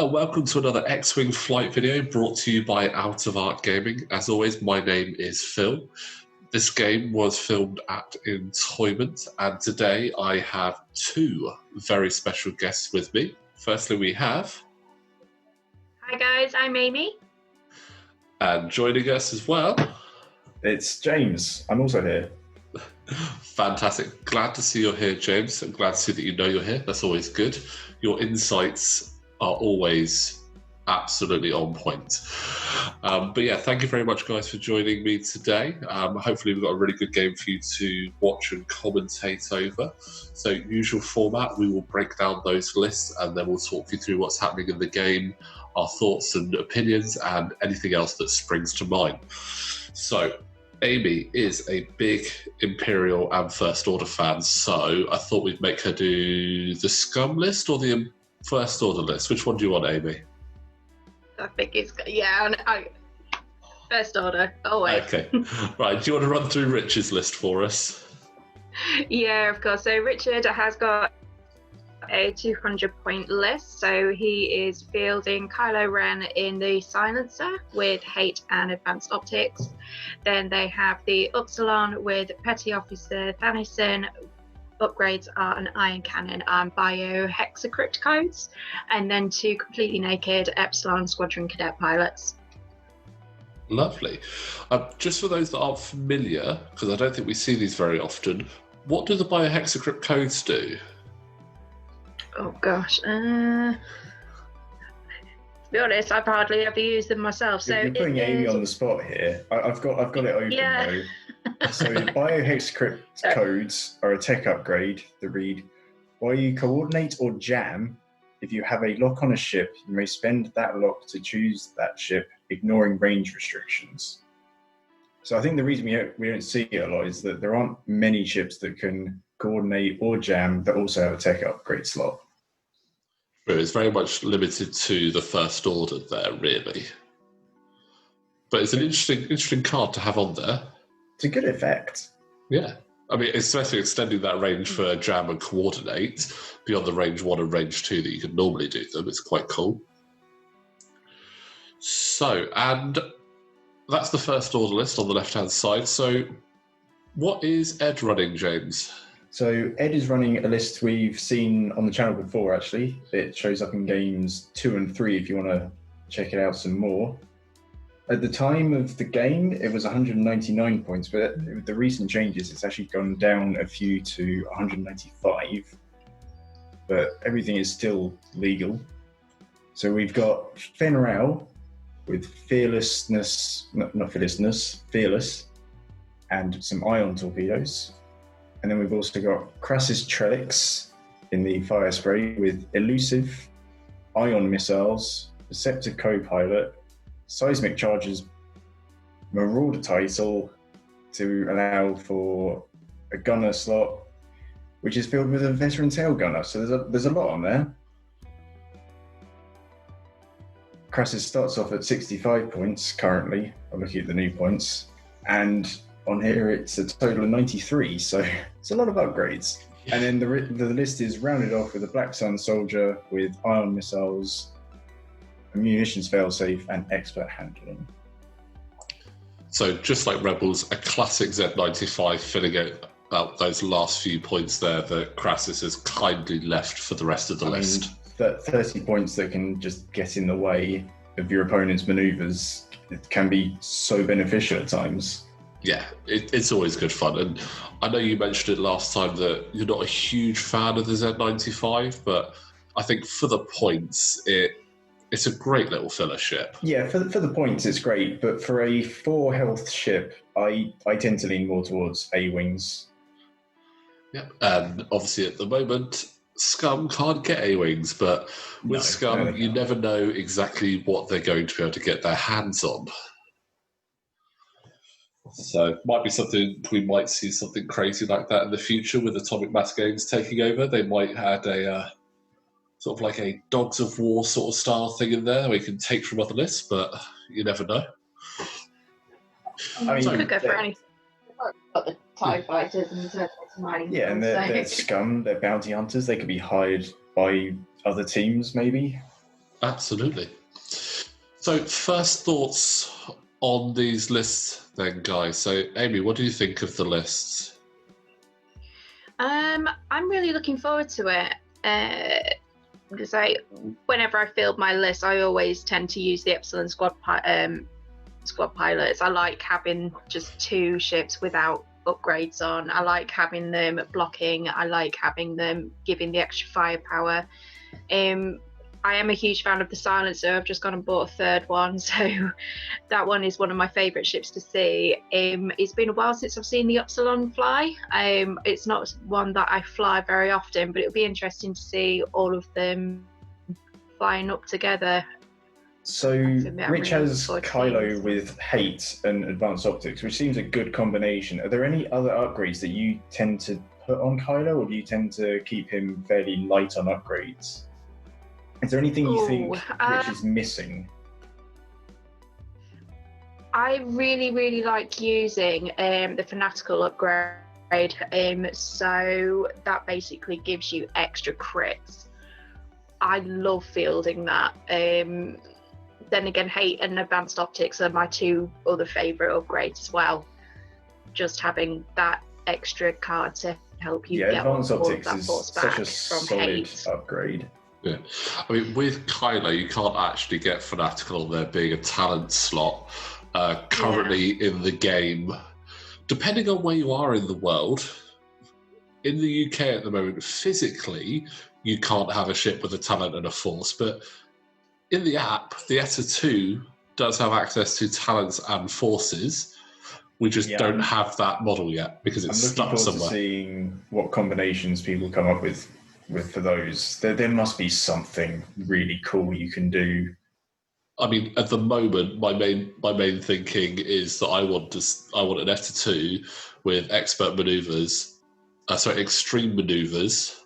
Welcome to another X-Wing flight video brought to you by Out of Art Gaming. As always, my name is Phil. This game was filmed at Entoyment, and today I have two very special guests with me. Firstly, we have... Hi guys, I'm Amy. And joining us as well... It's James. I'm also here. Fantastic. Glad to see you're here, James. I'm glad to see that you know you're here. That's always good. Your insights are always absolutely on point. But yeah, thank you very much, guys, for joining me today. Hopefully we've got a really good game for you to watch and commentate over. So usual format, we will break down those lists and then we'll talk you through what's happening in the game, our thoughts and opinions, and anything else that springs to mind. So Amy is a big Imperial and First Order fan, so I thought we'd make her do the Scum list or the First Order list. Which one do you want, Amy? I think it's First Order, always. Okay. Right, do you want to run through Richard's list for us? Yeah, of course. So Richard has got a 200-point list. So he is fielding Kylo Ren in the Silencer with Hate and Advanced Optics. Then they have the Upsilon with Petty Officer Thanison. Upgrades are an Iron Cannon and Bio-Hexacrypt codes. And then two completely naked Epsilon Squadron Cadet pilots. Lovely. Just for those that aren't familiar, because I don't think we see these very often, what do the Bio-Hexacrypt codes do? Oh gosh, to be honest, I've hardly ever used them myself. So you're putting Amy on the spot here. I've got it open though. So Bio-Hexacrypt codes are a tech upgrade that read: while you coordinate or jam, if you have a lock on a ship, you may spend that lock to choose that ship, ignoring range restrictions. So I think the reason we don't see it a lot is that there aren't many ships that can coordinate or jam that also have a tech upgrade slot. It's very much limited to the First Order there, really. But it's an interesting card to have on there. It's a good effect. Yeah. I mean, especially extending that range for jam and coordinate beyond the range 1 and range 2 that you could normally do them. It's quite cool. So, and that's the First Order list on the left-hand side. So what is Ed running, James? So Ed is running a list we've seen on the channel before, actually. It shows up in games 2 and 3 if you want to check it out some more. At the time of the game, it was 199 points, but with the recent changes, it's actually gone down a few to 195. But everything is still legal. So we've got Fen Rao with Fearless, and some ion torpedoes. And then we've also got Crassus Trellix in the fire spray with Elusive, Ion Missiles, Receptor Co-Pilot, Seismic Charges, Marauder title to allow for a gunner slot, which is filled with a veteran tail gunner. So there's a lot on there. Crassus starts off at 65 points currently. I'm looking at the new points. And on here, it's a total of 93, so it's a lot of upgrades. Yeah. And then the list is rounded off with a Black Sun Soldier with ion missiles, munitions failsafe, and expert handling. So just like Rebels, a classic Z95 filling out those last few points there that Crassus has kindly left for the rest of the list. 30 points that can just get in the way of your opponent's maneuvers. It can be so beneficial at times. Yeah, it's always good fun. And I know you mentioned it last time that you're not a huge fan of the Z95, but I think for the points, it's a great little filler ship. Yeah, for the points, it's great. But for a 4 health ship, I tend to lean more towards A-Wings. Yep, and obviously at the moment, Scum can't get A-Wings, but with Scum, you never know exactly what they're going to be able to get their hands on. So might be something, we might see something crazy like that in the future with Atomic Mass Games taking over. They might add a sort of like a Dogs of War sort of style thing in there where you can take from other lists, but you never know. I mean, you could go for anything. Got the TIE fighters and the mining. Yeah, and they're Scum, they're bounty hunters. They could be hired by other teams, maybe. Absolutely. So, first thoughts on these lists, then, guys. So, Amy, what do you think of the lists? I'm really looking forward to it. Because whenever I field my list, I always tend to use the Epsilon squad pilots. I like having just 2 ships without upgrades on. I like having them blocking. I like having them giving the extra firepower. I am a huge fan of the Silencer. I've just gone and bought a 3rd one, so that one is one of my favourite ships to see. It's been a while since I've seen the Upsilon fly. It's not one that I fly very often, but it'll be interesting to see all of them flying up together. So Rich has Kylo with hate and advanced optics, which seems a good combination. Are there any other upgrades that you tend to put on Kylo, or do you tend to keep him fairly light on upgrades? Is there anything you think Rich is missing? I really like using the Fanatical upgrade. So that basically gives you extra crits. I love fielding that. Then again, hate and advanced optics are my 2 other favourite upgrades as well. Just having that extra card to help you get advanced all optics of that is force such back a from solid hate. upgrade. Yeah, I mean, with Kylo, you can't actually get Fanatical there being a talent slot. Currently in the game, depending on where you are in the world, in the UK at the moment, physically, you can't have a ship with a talent and a force, but in the app, the ETA 2 does have access to talents and forces. We just don't have that model yet because it's stuck somewhere. I'm looking forward to seeing what combinations people come up with for those. There must be something really cool you can do. I mean, at the moment, my main thinking is that I want an ETA 2 with expert maneuvers, extreme maneuvers,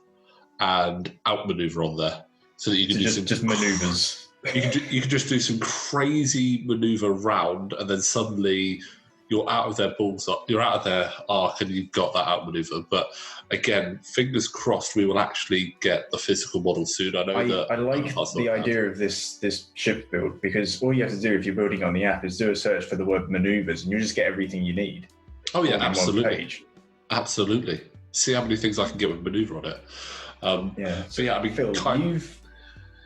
and outmaneuver on there, so that you can just maneuvers. You can just do some crazy maneuver round, and then suddenly you're out of their you're out of their arc, and you've got that outmaneuver. But again, fingers crossed, we will actually get the physical model soon. I like the idea of this ship build, because all you have to do if you're building on the app is do a search for the word maneuvers, and you just get everything you need. Oh yeah, absolutely, absolutely. See how many things I can get with maneuver on it. So yeah, I mean, Phil,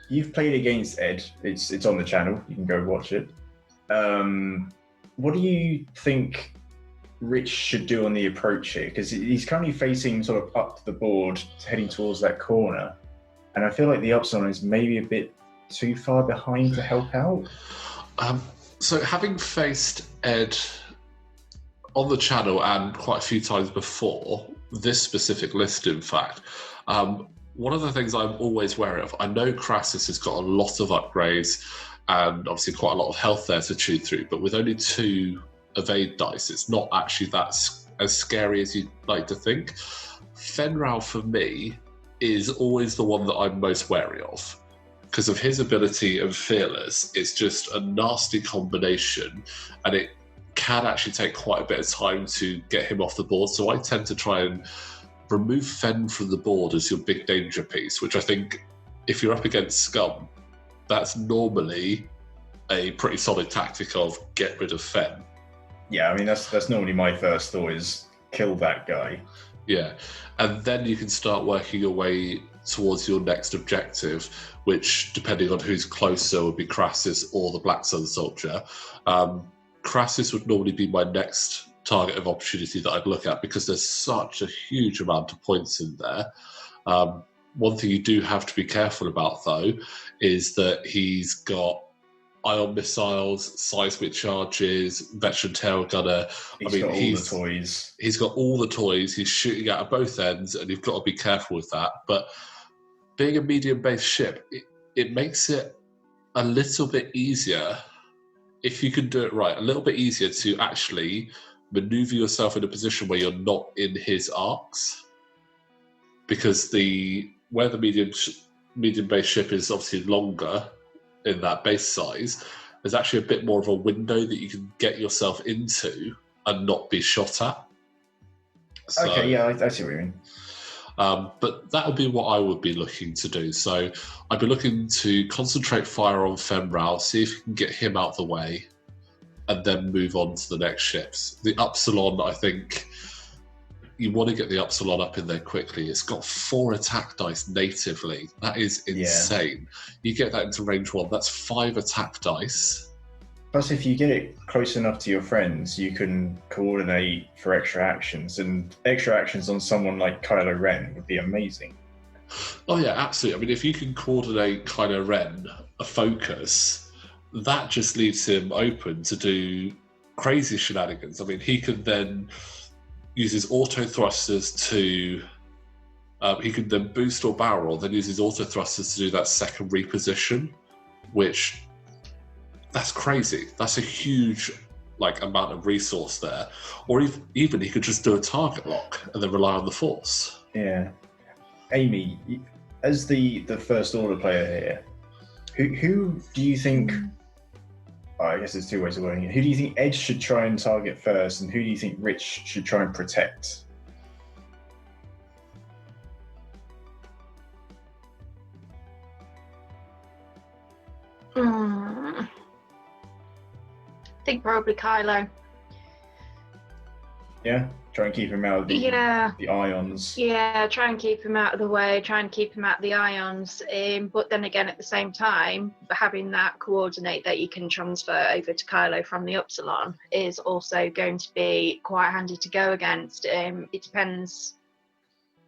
you've played against Ed. It's on the channel. You can go watch it. What do you think Rich should do on the approach here? Because he's currently facing sort of up the board, heading towards that corner, and I feel like the Upsilon is maybe a bit too far behind to help out. So having faced Ed on the channel and quite a few times before, this specific list, in fact, one of the things I'm always wary of, I know Crassus has got a lot of upgrades and obviously quite a lot of health there to chew through, but with only 2 evade dice, it's not actually that as scary as you'd like to think. Fenral, for me, is always the one that I'm most wary of. Because of his ability and Fearless, it's just a nasty combination, and it can actually take quite a bit of time to get him off the board. So I tend to try and remove Fen from the board as your big danger piece, which I think if you're up against Scum, that's normally a pretty solid tactic of get rid of Fen. Yeah, I mean, that's normally my first thought is kill that guy. Yeah, and then you can start working your way towards your next objective, which, depending on who's closer, would be Crassus or the Black Sun Soldier. Crassus would normally be my next target of opportunity that I'd look at, because there's such a huge amount of points in there. One thing you do have to be careful about, though, is that he's got ion missiles, seismic charges, veteran tail gunner. He's got all the toys. He's got all the toys. He's shooting out of both ends, and you've got to be careful with that. But being a medium-based ship, it makes it a little bit easier, if you can do it right, a little bit easier to actually maneuver yourself in a position where you're not in his arcs. Because where the medium-based ship is obviously longer in that base size, there's actually a bit more of a window that you can get yourself into and not be shot at. Okay, yeah, I see what you mean. But that would be what I would be looking to do. So I'd be looking to concentrate fire on Fen Rao, see if you can get him out of the way, and then move on to the next ships. The Upsilon, I think you want to get the Upsilon up in there quickly. It's got 4 attack dice natively. That is insane. Yeah. You get that into range 1, that's 5 attack dice. Plus, if you get it close enough to your friends, you can coordinate for extra actions, and extra actions on someone like Kylo Ren would be amazing. Oh yeah, absolutely. I mean, if you can coordinate Kylo Ren a focus, that just leaves him open to do crazy shenanigans. I mean, he can then use his auto thrusters to he can then boost or barrel roll, then use his auto thrusters to do that second reposition, which that's crazy. That's a huge amount of resource there. Or even he could just do a target lock and then rely on the Force. Yeah. Amy, as the First Order player here, who do you think... I guess there's 2 ways of wording it. Who do you think Edge should try and target first, and who do you think Rich should try and protect? I think probably Kylo. Yeah? Try and keep him out of the ions. Yeah, try and keep him out of the way, try and keep him out of the ions. But then again, at the same time, having that coordinate that you can transfer over to Kylo from the Upsilon is also going to be quite handy to go against. It depends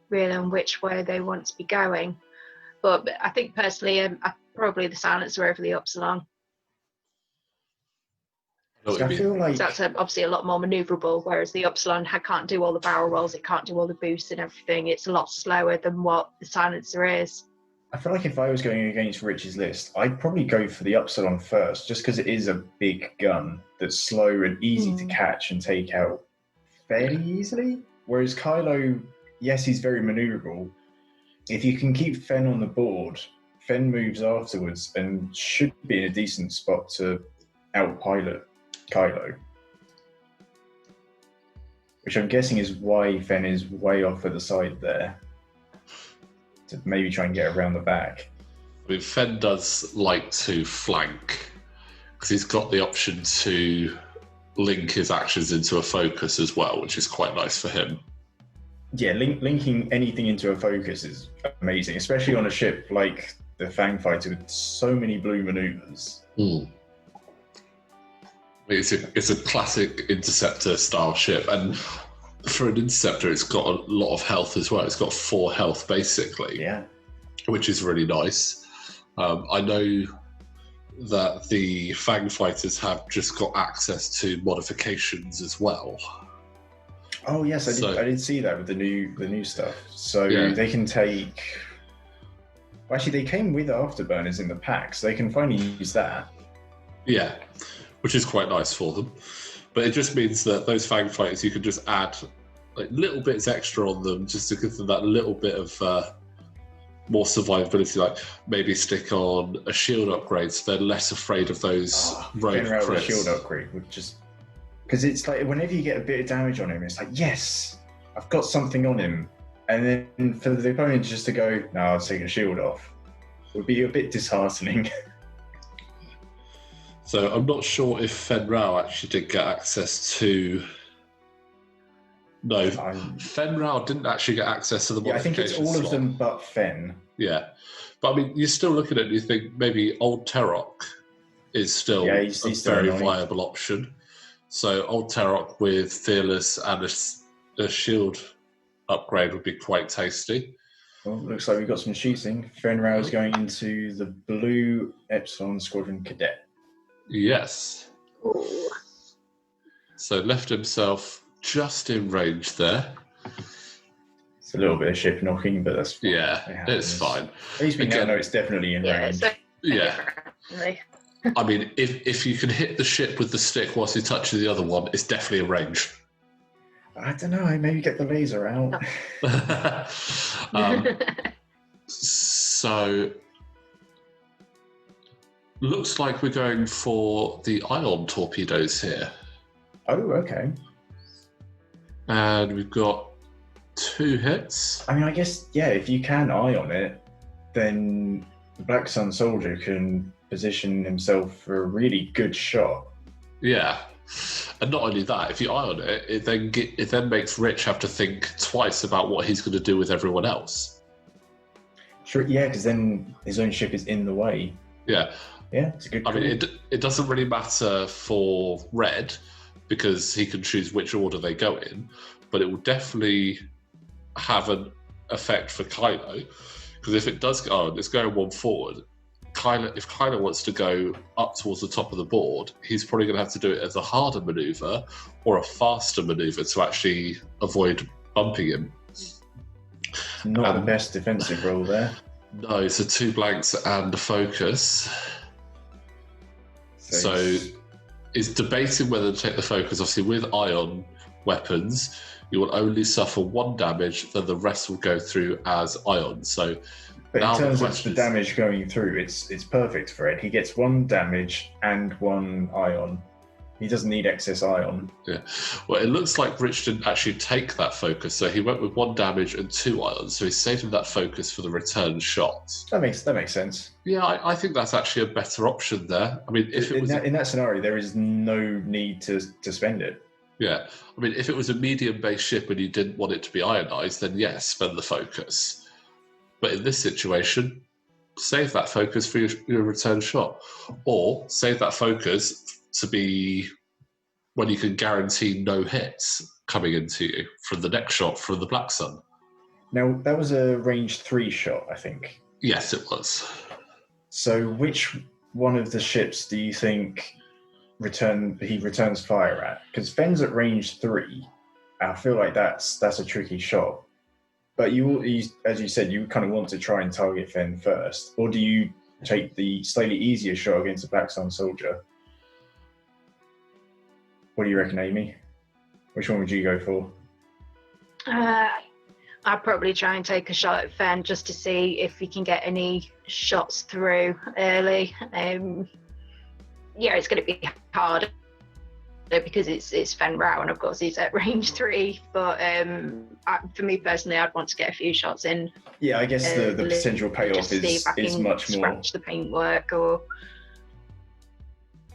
really on which way they want to be going. But I think personally, probably the Silencer over the Upsilon. I feel like that's obviously a lot more manoeuvrable, whereas the Upsilon can't do all the barrel rolls, it can't do all the boosts and everything. It's a lot slower than what the Silencer is. I feel like if I was going against Rich's list, I'd probably go for the Upsilon first, just because it is a big gun that's slow and easy to catch and take out fairly easily. Whereas Kylo, yes, he's very manoeuvrable. If you can keep Fen on the board, Fen moves afterwards and should be in a decent spot to outpilot Kylo, which I'm guessing is why Fen is way off at the side there, to maybe try and get around the back. I mean, Fen does like to flank because he's got the option to link his actions into a focus as well, which is quite nice for him. Yeah, linking anything into a focus is amazing, especially on a ship like the Fang Fighter with so many blue maneuvers. It's a classic interceptor style ship, and for an interceptor it's got a lot of health as well. It's got 4 health basically, which is really nice. I know that the Fang Fighters have just got access to modifications as well. Oh yes, I did see that with the new stuff. So they can take... Well, actually, they came with afterburners in the pack, so they can finally use that. Yeah, which is quite nice for them. But it just means that those Fang Fighters, you can just add little bits extra on them just to give them that little bit of more survivability, like maybe stick on a shield upgrade so they're less afraid of those rogue crits. A shield upgrade would just... Because it's like, whenever you get a bit of damage on him, it's like, yes, I've got something on him. And then for the opponent just to go, no, I'll take a shield off, would be a bit disheartening. So I'm not sure if Fen Rao actually did get access to... No, Fen Rao didn't actually get access to the modification I think it's all slot. of them but Fen. Yeah. But I mean, you're still looking at it and you think maybe Old Terok is still he's a still very annoying. viable option. So Old Terok with Fearless and a shield upgrade would be quite tasty. Well, looks like we've got some shooting. Fen Rao is going into the blue Epsilon Squadron Cadet. Yes. Ooh. So left himself just in range there. It's a little bit of ship knocking, but that's fine. Yeah, it's fine. At least we now know it's definitely in range. I mean, if you can hit the ship with the stick whilst you touch the other one, it's definitely in range. I don't know, maybe get the laser out. So, looks like we're going for the ion torpedoes here. Oh, okay. And we've got 2 2 hits. I mean, I guess, yeah, if you can eye on it, then the Black Sun soldier can position himself for a really good shot. Yeah. And not only that, if you eye on it, it then makes Rich have to think twice about what he's going to do with everyone else. Sure, yeah, because then his own ship is in the way. Yeah. Yeah, it's a good call. I mean, it doesn't really matter for Red because he can choose which order they go in, but it will definitely have an effect for Kylo, because if it does go, it's going one forward. If Kylo wants to go up towards the top of the board, he's probably going to have to do it as a harder maneuver or a faster maneuver to actually avoid bumping him. Not the best defensive role there. No, so 2 blanks and a focus. So is debating whether to take the focus. Obviously, with ion weapons, you will only suffer 1 damage, then the rest will go through as ion. So, but in terms of the damage going through, it's perfect for it. He gets 1 damage and 1 ion. He doesn't need excess ion. Yeah. Well, it looks like Rich didn't actually take that focus, so he went with 1 damage and 2 ions. So he's saving that focus for the return shot. That makes sense. Yeah, I think that's actually a better option there. I mean, if it was in that scenario, there is no need to spend it. Yeah, I mean, if it was a medium-based ship and you didn't want it to be ionized, then yes, spend the focus. But in this situation, save that focus for your return shot, or save that focus to be when you can guarantee no hits coming into you from the next shot from the Black Sun. Now, that was a range 3 shot, I think. Yes, it was. So which one of the ships do you think he returns fire at? Because Fenn's at range 3. I feel like that's a tricky shot. But you, as you said, you kind of want to try and target Fenn first. Or do you take the slightly easier shot against the Black Sun soldier? What do you reckon, Amy? Which one would you go for? I'd probably try and take a shot at Fenn just to see if we can get any shots through early. Yeah, it's going to be hard because it's Fenn Rao, and of course he's at range 3. But for me personally, I'd want to get a few shots in. Yeah, I guess the potential payoff is much more. Scratch the paintwork or.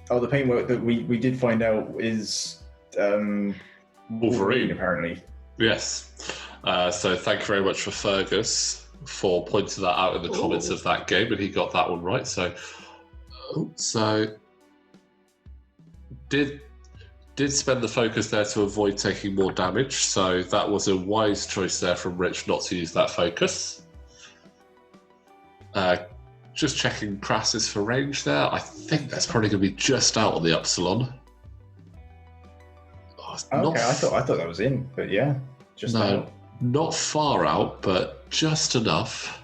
Oh, the paintwork that we did find out is Wolverine, apparently. Yes. So thank you very much for Fergus for pointing that out in the comments of that game, and he got that one right. So did spend the focus there to avoid taking more damage. So that was a wise choice there from Rich not to use that focus. Just checking Crassus for range there. I think that's probably going to be just out on the Upsilon. Okay, I thought that was in, but yeah, just out. Not far out, but just enough.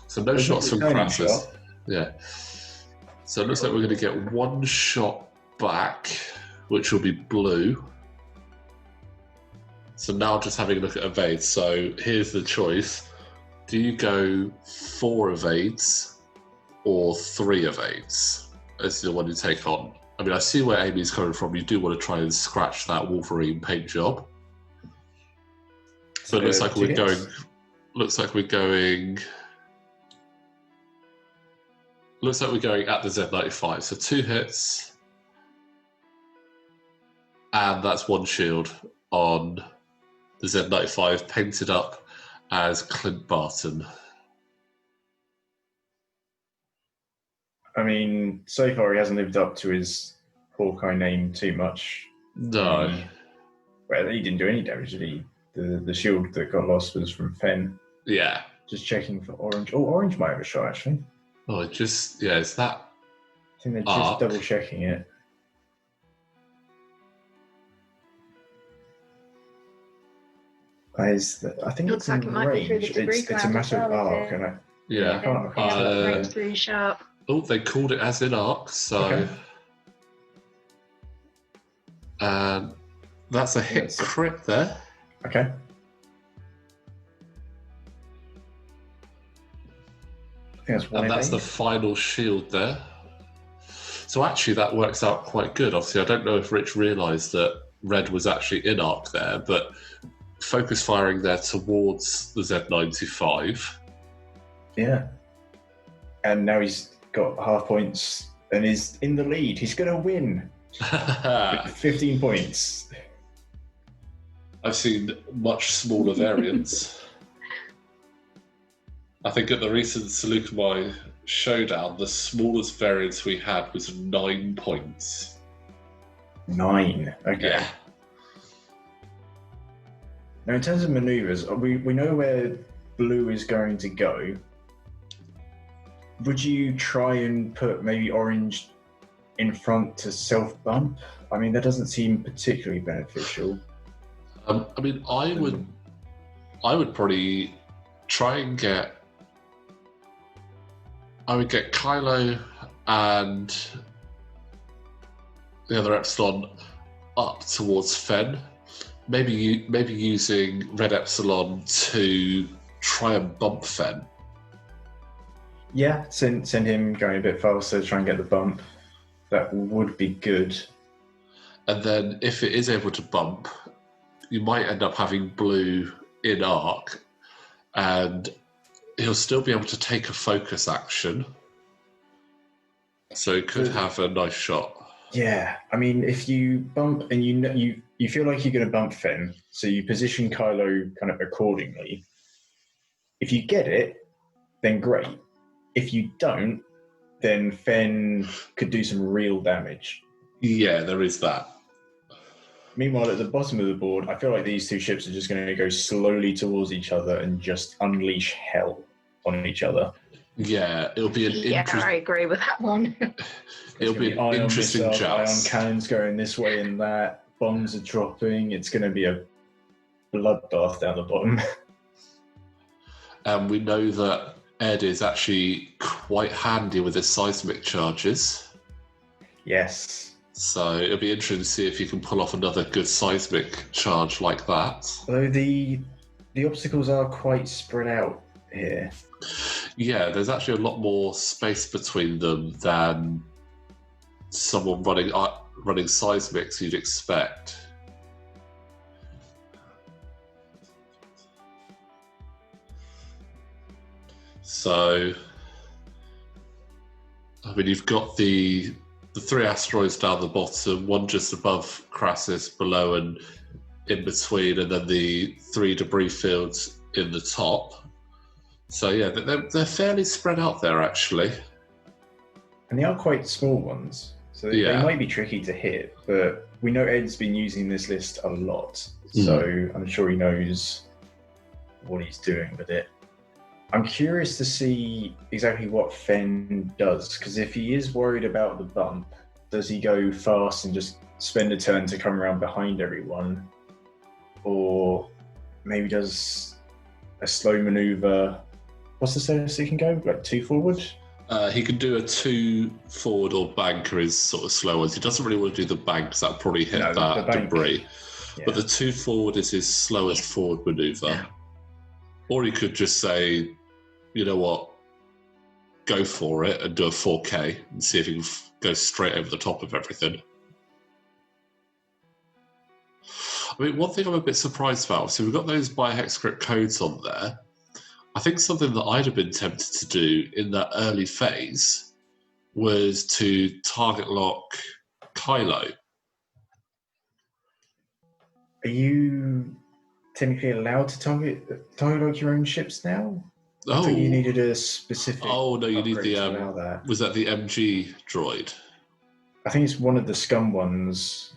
So no shots from Crassus. Yeah. So it looks like we're going to get 1 shot back, which will be blue. So now just having a look at evades. So here's the choice. Do you go 4 evades or 3 evades as the one you take on? I mean, I see where Amy's coming from. You do want to try and scratch that Wolverine paint job. So it looks like we're going. Looks like we're going at the Z95. So 2 hits, and that's 1 shield on the Z95, painted up as Clint Barton. I mean, so far he hasn't lived up to his Hawkeye name too much. No. Well, he didn't do any damage, did he? The shield that got lost was from Fenn. Yeah. Just checking for Orange. Oh, Orange might have a shot, actually. Oh, it's that. I think they're just double checking it. I think Looks it's like in it might be through range. the debris It's a cloud matter as well, of arc. Yeah. I can't range 3 sharp. Oh, they called it as in arc, so. Okay. That's a hit crit there. Okay. I think that's 1 and that's the final shield there. So actually that works out quite good. Obviously, I don't know if Rich realised that Red was actually in arc there, but focus firing there towards the Z95. Yeah. And now he's got half points and is in the lead. He's going to win. 15 points. I've seen much smaller variants. I think at the recent Seleucami showdown, the smallest variance we had was 9 points. 9. Okay. Yeah. Now, in terms of maneuvers, we know where blue is going to go. Would you try and put maybe orange in front to self-bump? I mean, that doesn't seem particularly beneficial. I mean, I would probably try and get. I would get Kylo and the other Epsilon up towards Fen. Maybe using Red Epsilon to try and bump Fen. Yeah, send him going a bit faster to try and get the bump. That would be good. And then if it is able to bump, you might end up having blue in arc, and he'll still be able to take a focus action. So he could have a nice shot. Yeah, I mean, if you bump and you feel like you're going to bump Fen, so you position Kylo kind of accordingly. If you get it, then great. If you don't, then Fen could do some real damage. Yeah, there is that. Meanwhile, at the bottom of the board, I feel like these two ships are just going to go slowly towards each other and just unleash hell on each other. Yeah, it'll be an interesting... Yeah, I agree with that one. It'll be an interesting joust. Ion cannons going this way and that. Bombs are dropping. It's going to be a bloodbath down the bottom. And we know that Ed is actually quite handy with his seismic charges. Yes. So it'll be interesting to see if you can pull off another good seismic charge like that. Although the obstacles are quite spread out here. Yeah, there's actually a lot more space between them than someone running seismics you'd expect. So, I mean, you've got the 3 asteroids down the bottom, one just above Crassus, below and in between, and then the 3 debris fields in the top. So yeah, they're fairly spread out there, actually. And they are quite small ones, so they might be tricky to hit, but we know Ed's been using this list a lot, so I'm sure he knows what he's doing with it. I'm curious to see exactly what Fen does, because if he is worried about the bump, does he go fast and just spend a turn to come around behind everyone? Or maybe does a slow maneuver? What's the slowest he can go? Like 2 forward? He can do a 2 forward, or banker is sort of slow ones. He doesn't really want to do the bank because that'll probably hit that debris. Yeah. But the 2 forward is his slowest forward maneuver. Or he could just say, you know what, go for it and do a 4K and see if he can go straight over the top of everything. I mean, one thing I'm a bit surprised about, so we've got those biohex script codes on there. I think something that I'd have been tempted to do in that early phase was to target lock Kylo. Are you technically allowed to target lock your own ships now? I thought you needed a specific. Oh no, you need the that. Was that the MG droid? I think it's one of the Scum ones.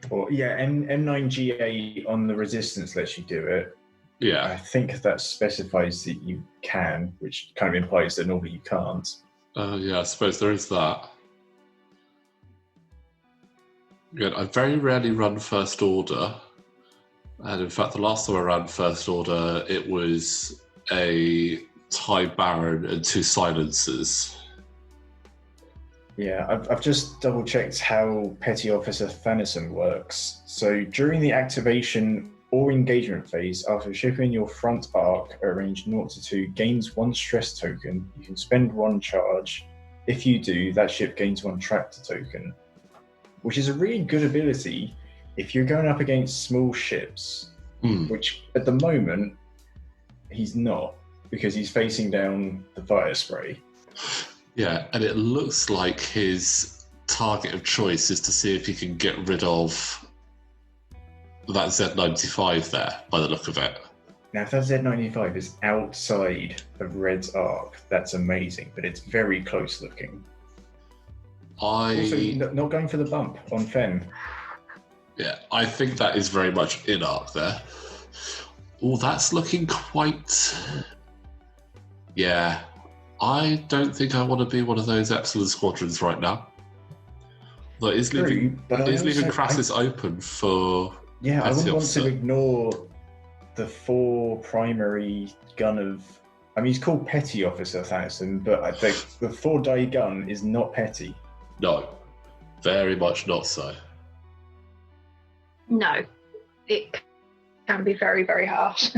Or M9GA on the Resistance lets you do it. Yeah. I think that specifies that you can, which kind of implies that normally you can't. Yeah, I suppose there is that. Good. I very rarely run First Order. And in fact, the last time I ran First Order, it was a TIE Baron and 2 silencers. Yeah, I've just double-checked how Petty Officer Thanison works. So during the activation or engagement phase, after a ship in your front arc at range 0 to 2 gains 1 stress token, you can spend 1 charge. If you do, that ship gains 1 tractor token, which is a really good ability if you're going up against small ships which at the moment he's not, because he's facing down the fire spray. Yeah, and it looks like his target of choice is to see if he can get rid of that Z95 there, by the look of it. Now, if that Z95 is outside of Red's arc, that's amazing, but it's very close looking. Also, not going for the bump on Fen. Yeah, I think that is very much in arc there. Oh, that's looking quite... Yeah, I don't think I want to be one of those Epsilon squadrons right now. But it's leaving Crassus open for... Yeah, I wouldn't want to ignore the 4 primary gun of... I mean, he's called Petty Officer Thanison, but I think the 4-die gun is not petty. No, very much not so. No, it can be very, very harsh.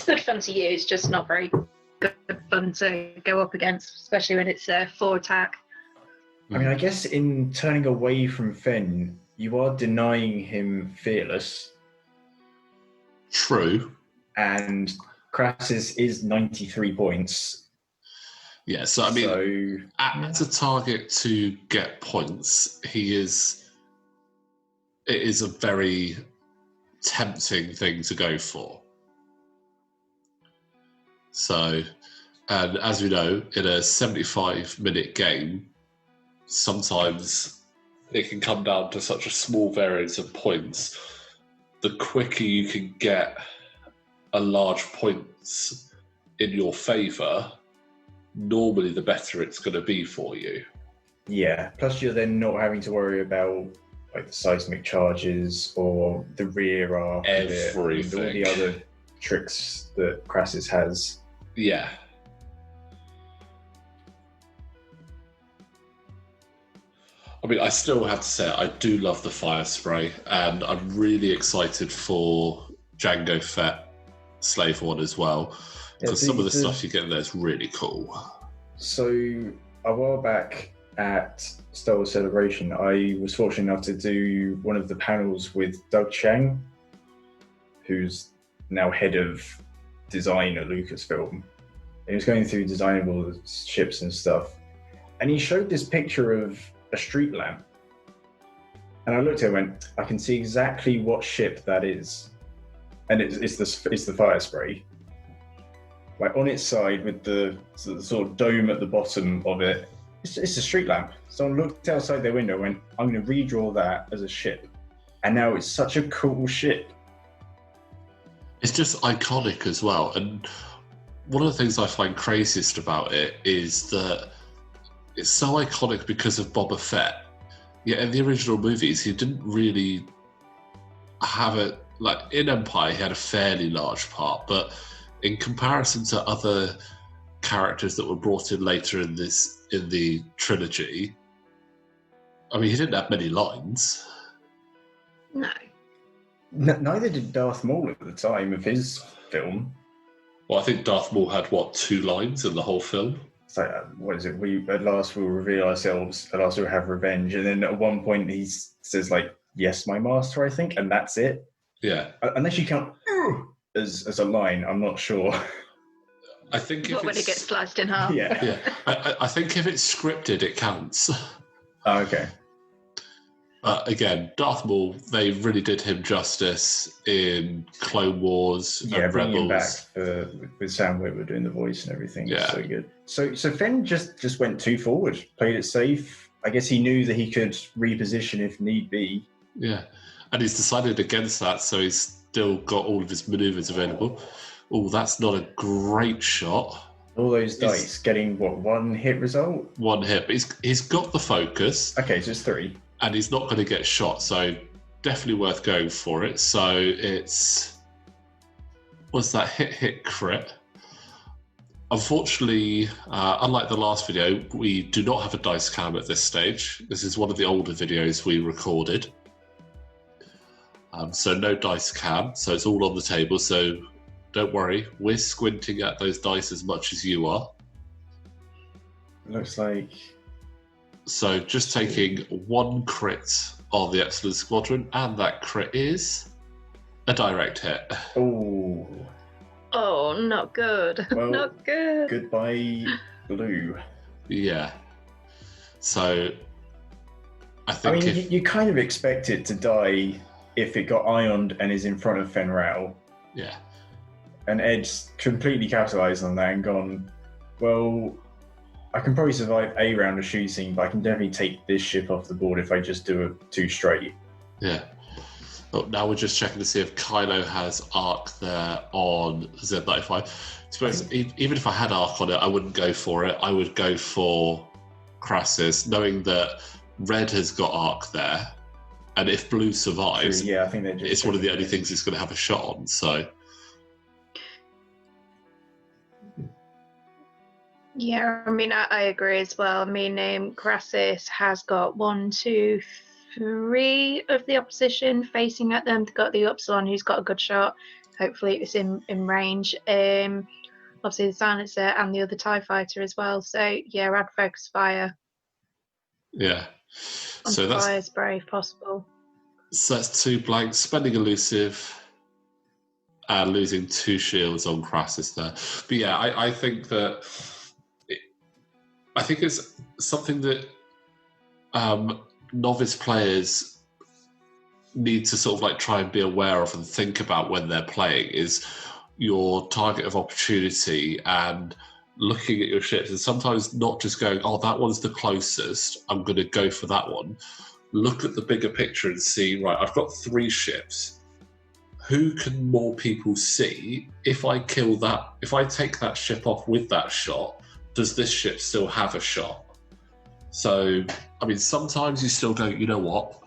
Good fun to use, just not very good fun to go up against, especially when it's a 4 attack. I mean, I guess in turning away from Fen, you are denying him Fearless. True. And Crassus is 93 points. Yeah, so I mean, at a target to get points, it is a very tempting thing to go for. So, and as we know, in a 75-minute game, sometimes it can come down to such a small variance of points. The quicker you can get a large points in your favour, normally the better it's going to be for you. Yeah, plus you're then not having to worry about like the seismic charges or the rear arc, everything, all the other tricks that Crassus has. Yeah. I mean, I still have to say I do love the fire spray, and I'm really excited for Jango Fett Slave One as well, because some of the stuff you get in there is really cool. So a while back at Star Wars Celebration, I was fortunate enough to do one of the panels with Doug Chang, who's now head of design at Lucasfilm. He was going through designing all the ships and stuff, and he showed this picture of a street lamp. And I looked at it and went, I can see exactly what ship that is. And it's the fire spray. Like on its side with the sort of dome at the bottom of it, it's a street lamp. Someone looked outside their window and went, I'm going to redraw that as a ship. And now it's such a cool ship. It's just iconic as well. And one of the things I find craziest about it is that it's so iconic because of Boba Fett. Yet in the original movies, he didn't really have it. Like in Empire, he had a fairly large part, but in comparison to other characters that were brought in later in the trilogy, I mean, he didn't have many lines. No. Neither did Darth Maul at the time of his film. Well, I think Darth Maul had, 2 lines in the whole film? So, what is it? At last we'll reveal ourselves, at last we'll have revenge. And then at one point he says, like, yes, my master, I think, and that's it. Yeah. Unless you count as a line, I'm not sure. I think when it gets sliced in half. Yeah. I think if it's scripted, it counts. Oh, okay. Again, Darth Maul, they really did him justice in Clone Wars and Rebels. Bringing him back with Sam Witwer doing the voice and everything. Yeah. So good. So Fenn just went too forward, played it safe. I guess he knew that he could reposition if need be. Yeah, and he's decided against that, so he's still got all of his manoeuvres available. Oh, that's not a great shot. All those dice getting, what, 1 hit result? 1 hit, but he's got the focus. Okay, so it's 3. And he's not going to get shot, so definitely worth going for it. So it's... What's that? Hit, crit. Unfortunately, unlike the last video, we do not have a dice cam at this stage. This is one of the older videos we recorded. So no dice cam, so it's all on the table. So don't worry, we're squinting at those dice as much as you are. Looks like... So just taking 1 crit on the Epsilon Squadron, and that crit is... A direct hit. Oh. Oh, not good. Well, not good. Goodbye, blue. Yeah. So, I think you kind of expect it to die if it got ioned and is in front of Fenral. Yeah. And Ed's completely capitalised on that and gone, well, I can probably survive a round of shooting, but I can definitely take this ship off the board if I just do a 2 straight. Yeah. Oh, now we're just checking to see if Kylo has arc there on Z95. To be honest, even if I had arc on it, I wouldn't go for it. I would go for Crassus, knowing that Red has got arc there, and if Blue survives, I think it's one of the only things it's going to have a shot on. So, yeah, I mean, I agree as well. I mean, Crassus has got 1, 2, 3 of the opposition facing at them. They've got the Upsilon, who's got a good shot. Hopefully, it's in range. Obviously, the Silencer and the other TIE Fighter as well. So, yeah, add focus fire. Yeah. So that's fire spray if possible. So that's 2 blanks, spending elusive, and losing 2 shields on Crassus there. But yeah, I think that I think it's something that novice players need to sort of like try and be aware of and think about when they're playing is your target of opportunity and looking at your ships, and sometimes not just going, oh, that one's the closest, I'm going to go for that one. Look at the bigger picture and see, right, I've got 3 ships. Who can more people see? If I kill that, if I take that ship off with that shot, does this ship still have a shot? So, I mean, sometimes you still go, you know what?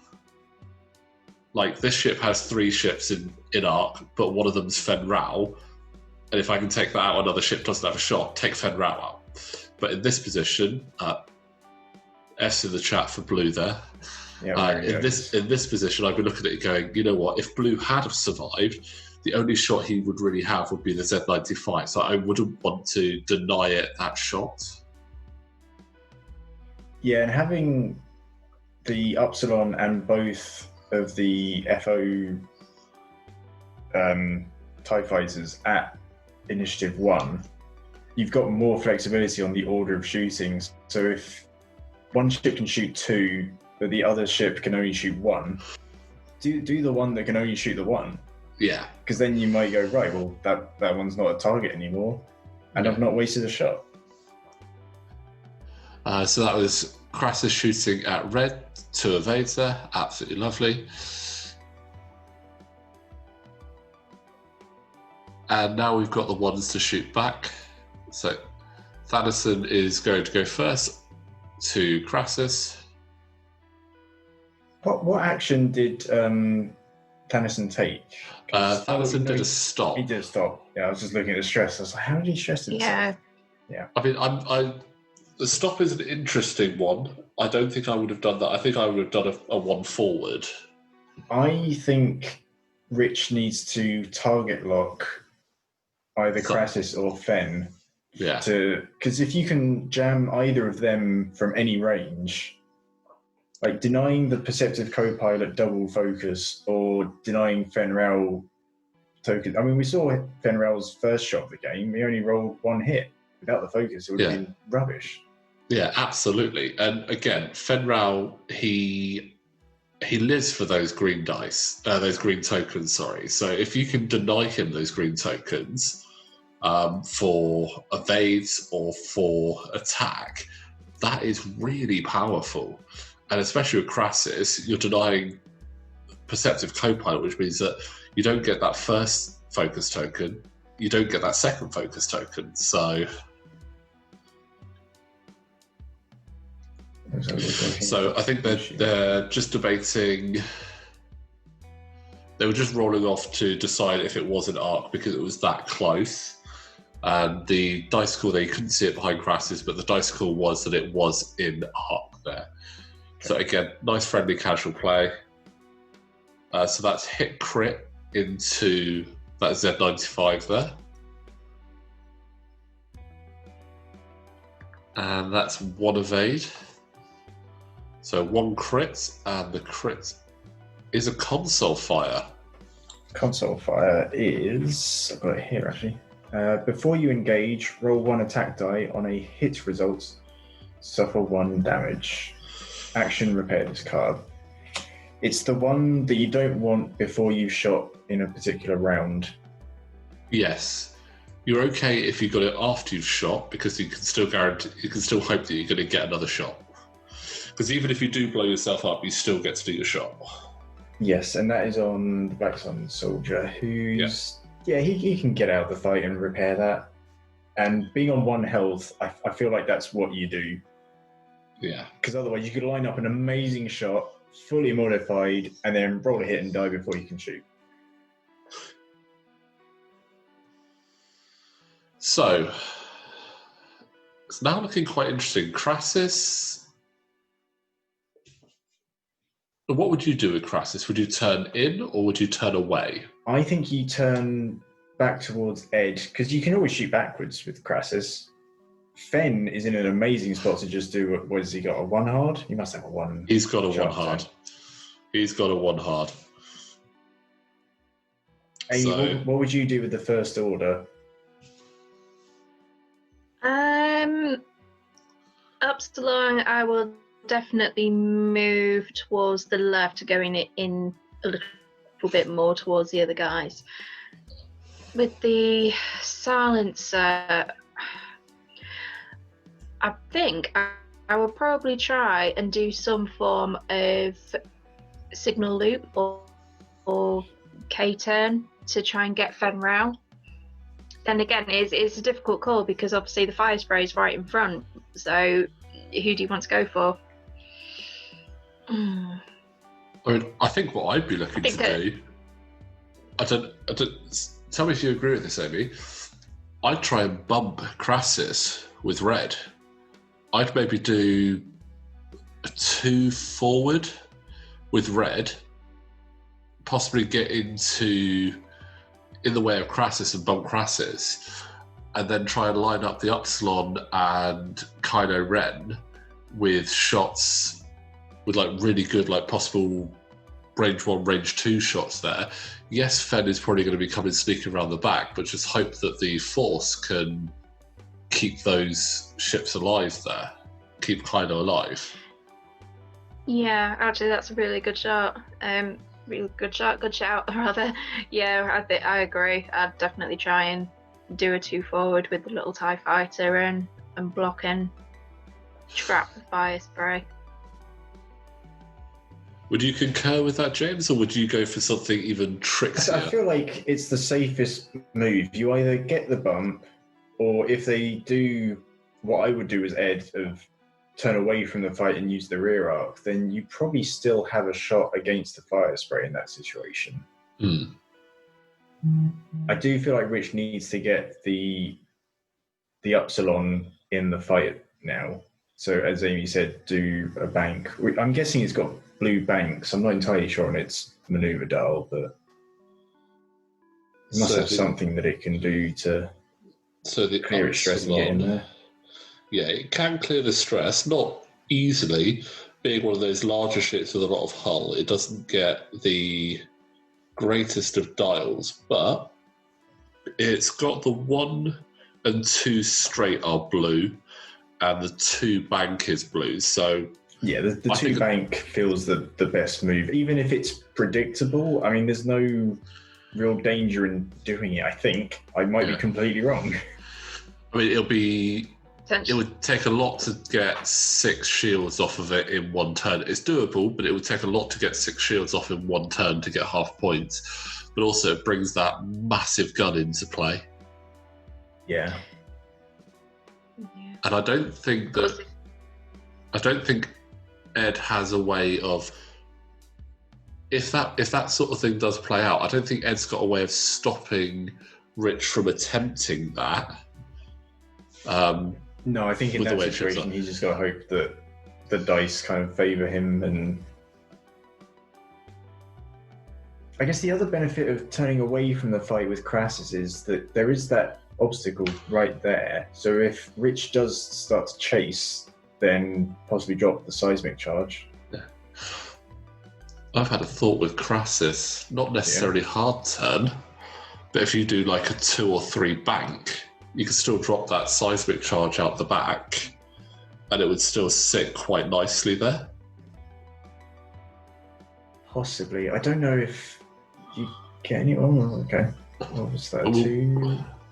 Like, this ship has 3 ships in arc, but one of them's Fen Rao. And if I can take that out, another ship doesn't have a shot, take Fen Rao out. But in this position, S in the chat for blue there. Yeah, in this position, I'd be looking at it going, you know what? If blue had survived, the only shot he would really have would be the Z95. So I wouldn't want to deny it that shot. Yeah, and having the Upsilon and both of the FO TIE fighters at Initiative 1, you've got more flexibility on the order of shootings. So if one ship can shoot 2, but the other ship can only shoot 1, do the one that can only shoot the 1. Yeah. Because then you might go, right, well, that one's not a target anymore, and I've not wasted a shot. So that was Crassus shooting at red, 2 evades there. Absolutely lovely. And now we've got the ones to shoot back. So Thanison is going to go first to Crassus. What action did Thanison take? Thanison did a stop. He did a stop. Yeah, I was just looking at the stress. I was like, how did he stress himself? Yeah. I mean, the stop is an interesting one. I don't think I would have done that. I think I would have done a 1 forward. I think Rich needs to target lock either Crassus or Fen. Yeah. Because if you can jam either of them from any range, like denying the perceptive co-pilot double focus or denying Fenral token. I mean, we saw Fenral's first shot of the game. He only rolled 1 hit. Without the focus, it would have been rubbish. Yeah, absolutely. And again, Fenral, he lives for those green dice, those green tokens, sorry. So if you can deny him those green tokens for evades or for attack, that is really powerful. And especially with Crassus, you're denying perceptive co-pilot, which means that you don't get that first focus token, you don't get that second focus token. So I think they're just debating. They were just rolling off to decide if it was an arc because it was that close. And the dice call, they couldn't see it behind Crassus, but the dice call was that it was in arc there. So again, nice friendly casual play. So that's hit crit into that Z95 there. And that's 1 evade. So 1 crit, and the crit is a console fire. console fire is... I've got it here, actually. Before you engage, roll 1 attack die. On a hit result, suffer 1 damage. Action, repair this card. It's the one that you don't want before you've shot in a particular round. Yes. You're okay if you got it after you've shot, because you can still hope that you're going to get another shot. Because even if you do blow yourself up, you still get to do your shot. Yes, and that is on the Black Sun Soldier, who's... Yeah, he can get out of the fight and repair that. And being on 1 health, I feel like that's what you do. Yeah. Because otherwise you could line up an amazing shot, fully modified, and then roll a hit and die before you can shoot. So, it's now looking quite interesting. Crassus... What would you do with Crassus? Would you turn in or would you turn away? I think you turn back towards Ed, because you can always shoot backwards with Crassus. Fen is in an amazing spot to just do, what has he got, a 1 hard? He must have a 1. He's got a 1 hard. He's got a 1 hard. Amy, so, what would you do with the First Order? Upsilon, I will definitely move towards the left, going in a little bit more towards the other guys. With the silencer, I think I will probably try and do some form of signal loop or K-turn to try and get Fen round. Then again, it's a difficult call because obviously the fire spray is right in front. So who do you want to go for? I mean, I think what I'd be looking to do... I don't. Tell me if you agree with this, Amy. I'd try and bump Crassus with red. I'd maybe do a 2 forward with red, possibly get in the way of Crassus and bump Crassus, and then try and line up the Upsilon and Kylo Ren with shots with like really good, like possible range 1, range 2 shots there. Yes, Fen is probably going to be coming sneaking around the back, but just hope that the Force can keep those ships alive there, keep Kylo alive. Yeah, actually, that's a really good shot. Really good shout, rather. Yeah, I agree. I'd definitely try and do a 2 forward with the little TIE fighter and block and trap the fire spray. Would you concur with that, James, or would you go for something even trickier? I feel like it's the safest move. You either get the bump, or if they do what I would do as Ed of turn away from the fight and use the rear arc, then you probably still have a shot against the fire spray in that situation. Mm. I do feel like Rich needs to get the Upsilon in the fight now. So as Amy said, do a bank. I'm guessing it's got blue banks. I'm not entirely sure on its maneuver dial, but it must have something that it can do to clear its stress and get in there. Yeah, it can clear the stress, not easily. Being one of those larger ships with a lot of hull, it doesn't get the greatest of dials, but it's got the 1 and 2 straight are blue, and the 2 bank is blue. So yeah, the 2 bank feels the best move, even if it's predictable. I mean, there's no real danger in doing it. I think I might be completely wrong. I mean, it would take a lot to get 6 shields off of it in 1 turn. It's doable, but it would take a lot to get 6 shields off in 1 turn to get half points. But also, it brings that massive gun into play. Yeah. And I don't think Ed has a way of... If that sort of thing does play out, I don't think Ed's got a way of stopping Rich from attempting that. No, I think in that situation, he's just got to hope that the dice kind of favour him. And I guess the other benefit of turning away from the fight with Crassus is that there is that obstacle right there. So if Rich does start to chase, then possibly drop the seismic charge. Yeah. I've had a thought with Crassus, not necessarily hard turn, but if you do like a 2 or 3 bank, you can still drop that seismic charge out the back, and it would still sit quite nicely there. Possibly. I don't know if you get any. Oh, okay. What was that?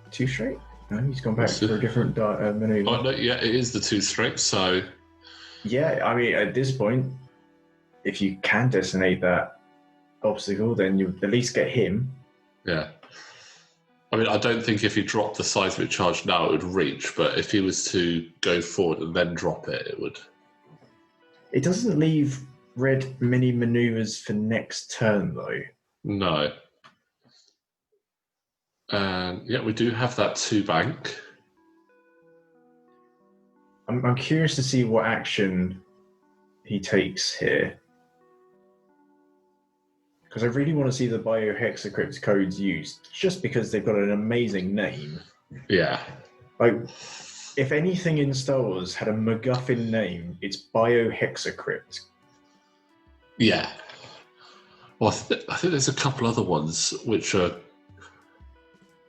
Two straight? No, he's gone back for a different maneuver. Oh, no, yeah, it is the 2 straight, so... Yeah, I mean, at this point, if you can designate that obstacle, then you at least get him. Yeah. I mean, I don't think if he dropped the seismic charge now, it would reach, but if he was to go forward and then drop it, it would. It doesn't leave red many maneuvers for next turn, though. No. And yeah, we do have that 2 bank. I'm curious to see what action he takes here. Because I really want to see the biohexacrypt codes used, just because they've got an amazing name. Yeah. Like, if anything in Star Wars had a MacGuffin name, it's biohexacrypt. Yeah. Well, I think there's a couple other ones which are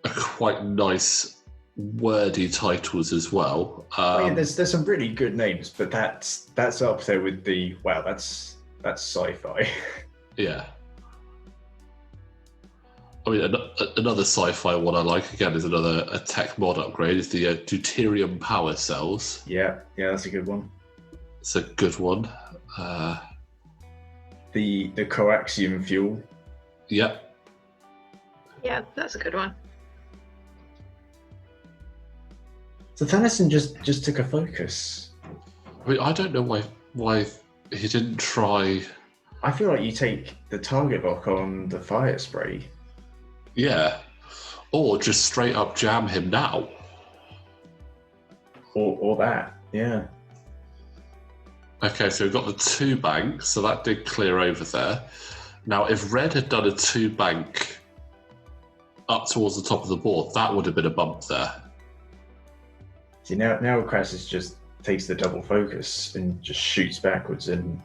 quite nice, wordy titles as well. There's some really good names, but that's up there with the that's sci-fi. Yeah. I mean, another sci-fi one I like again is a tech mod upgrade is the deuterium power cells. Yeah, that's a good one. It's a good one. The coaxium fuel. Yep. Yeah, that's a good one. So Thanison just took a focus. I mean, I don't know why he didn't try. I feel like you take the target lock on the fire spray. Yeah, or just straight up jam him now. Or that, yeah. Okay, so we've got the 2 bank, so that did clear over there. Now, if red had done a 2 bank up towards the top of the board, that would have been a bump there. See, now Crassus just takes the double focus and just shoots backwards and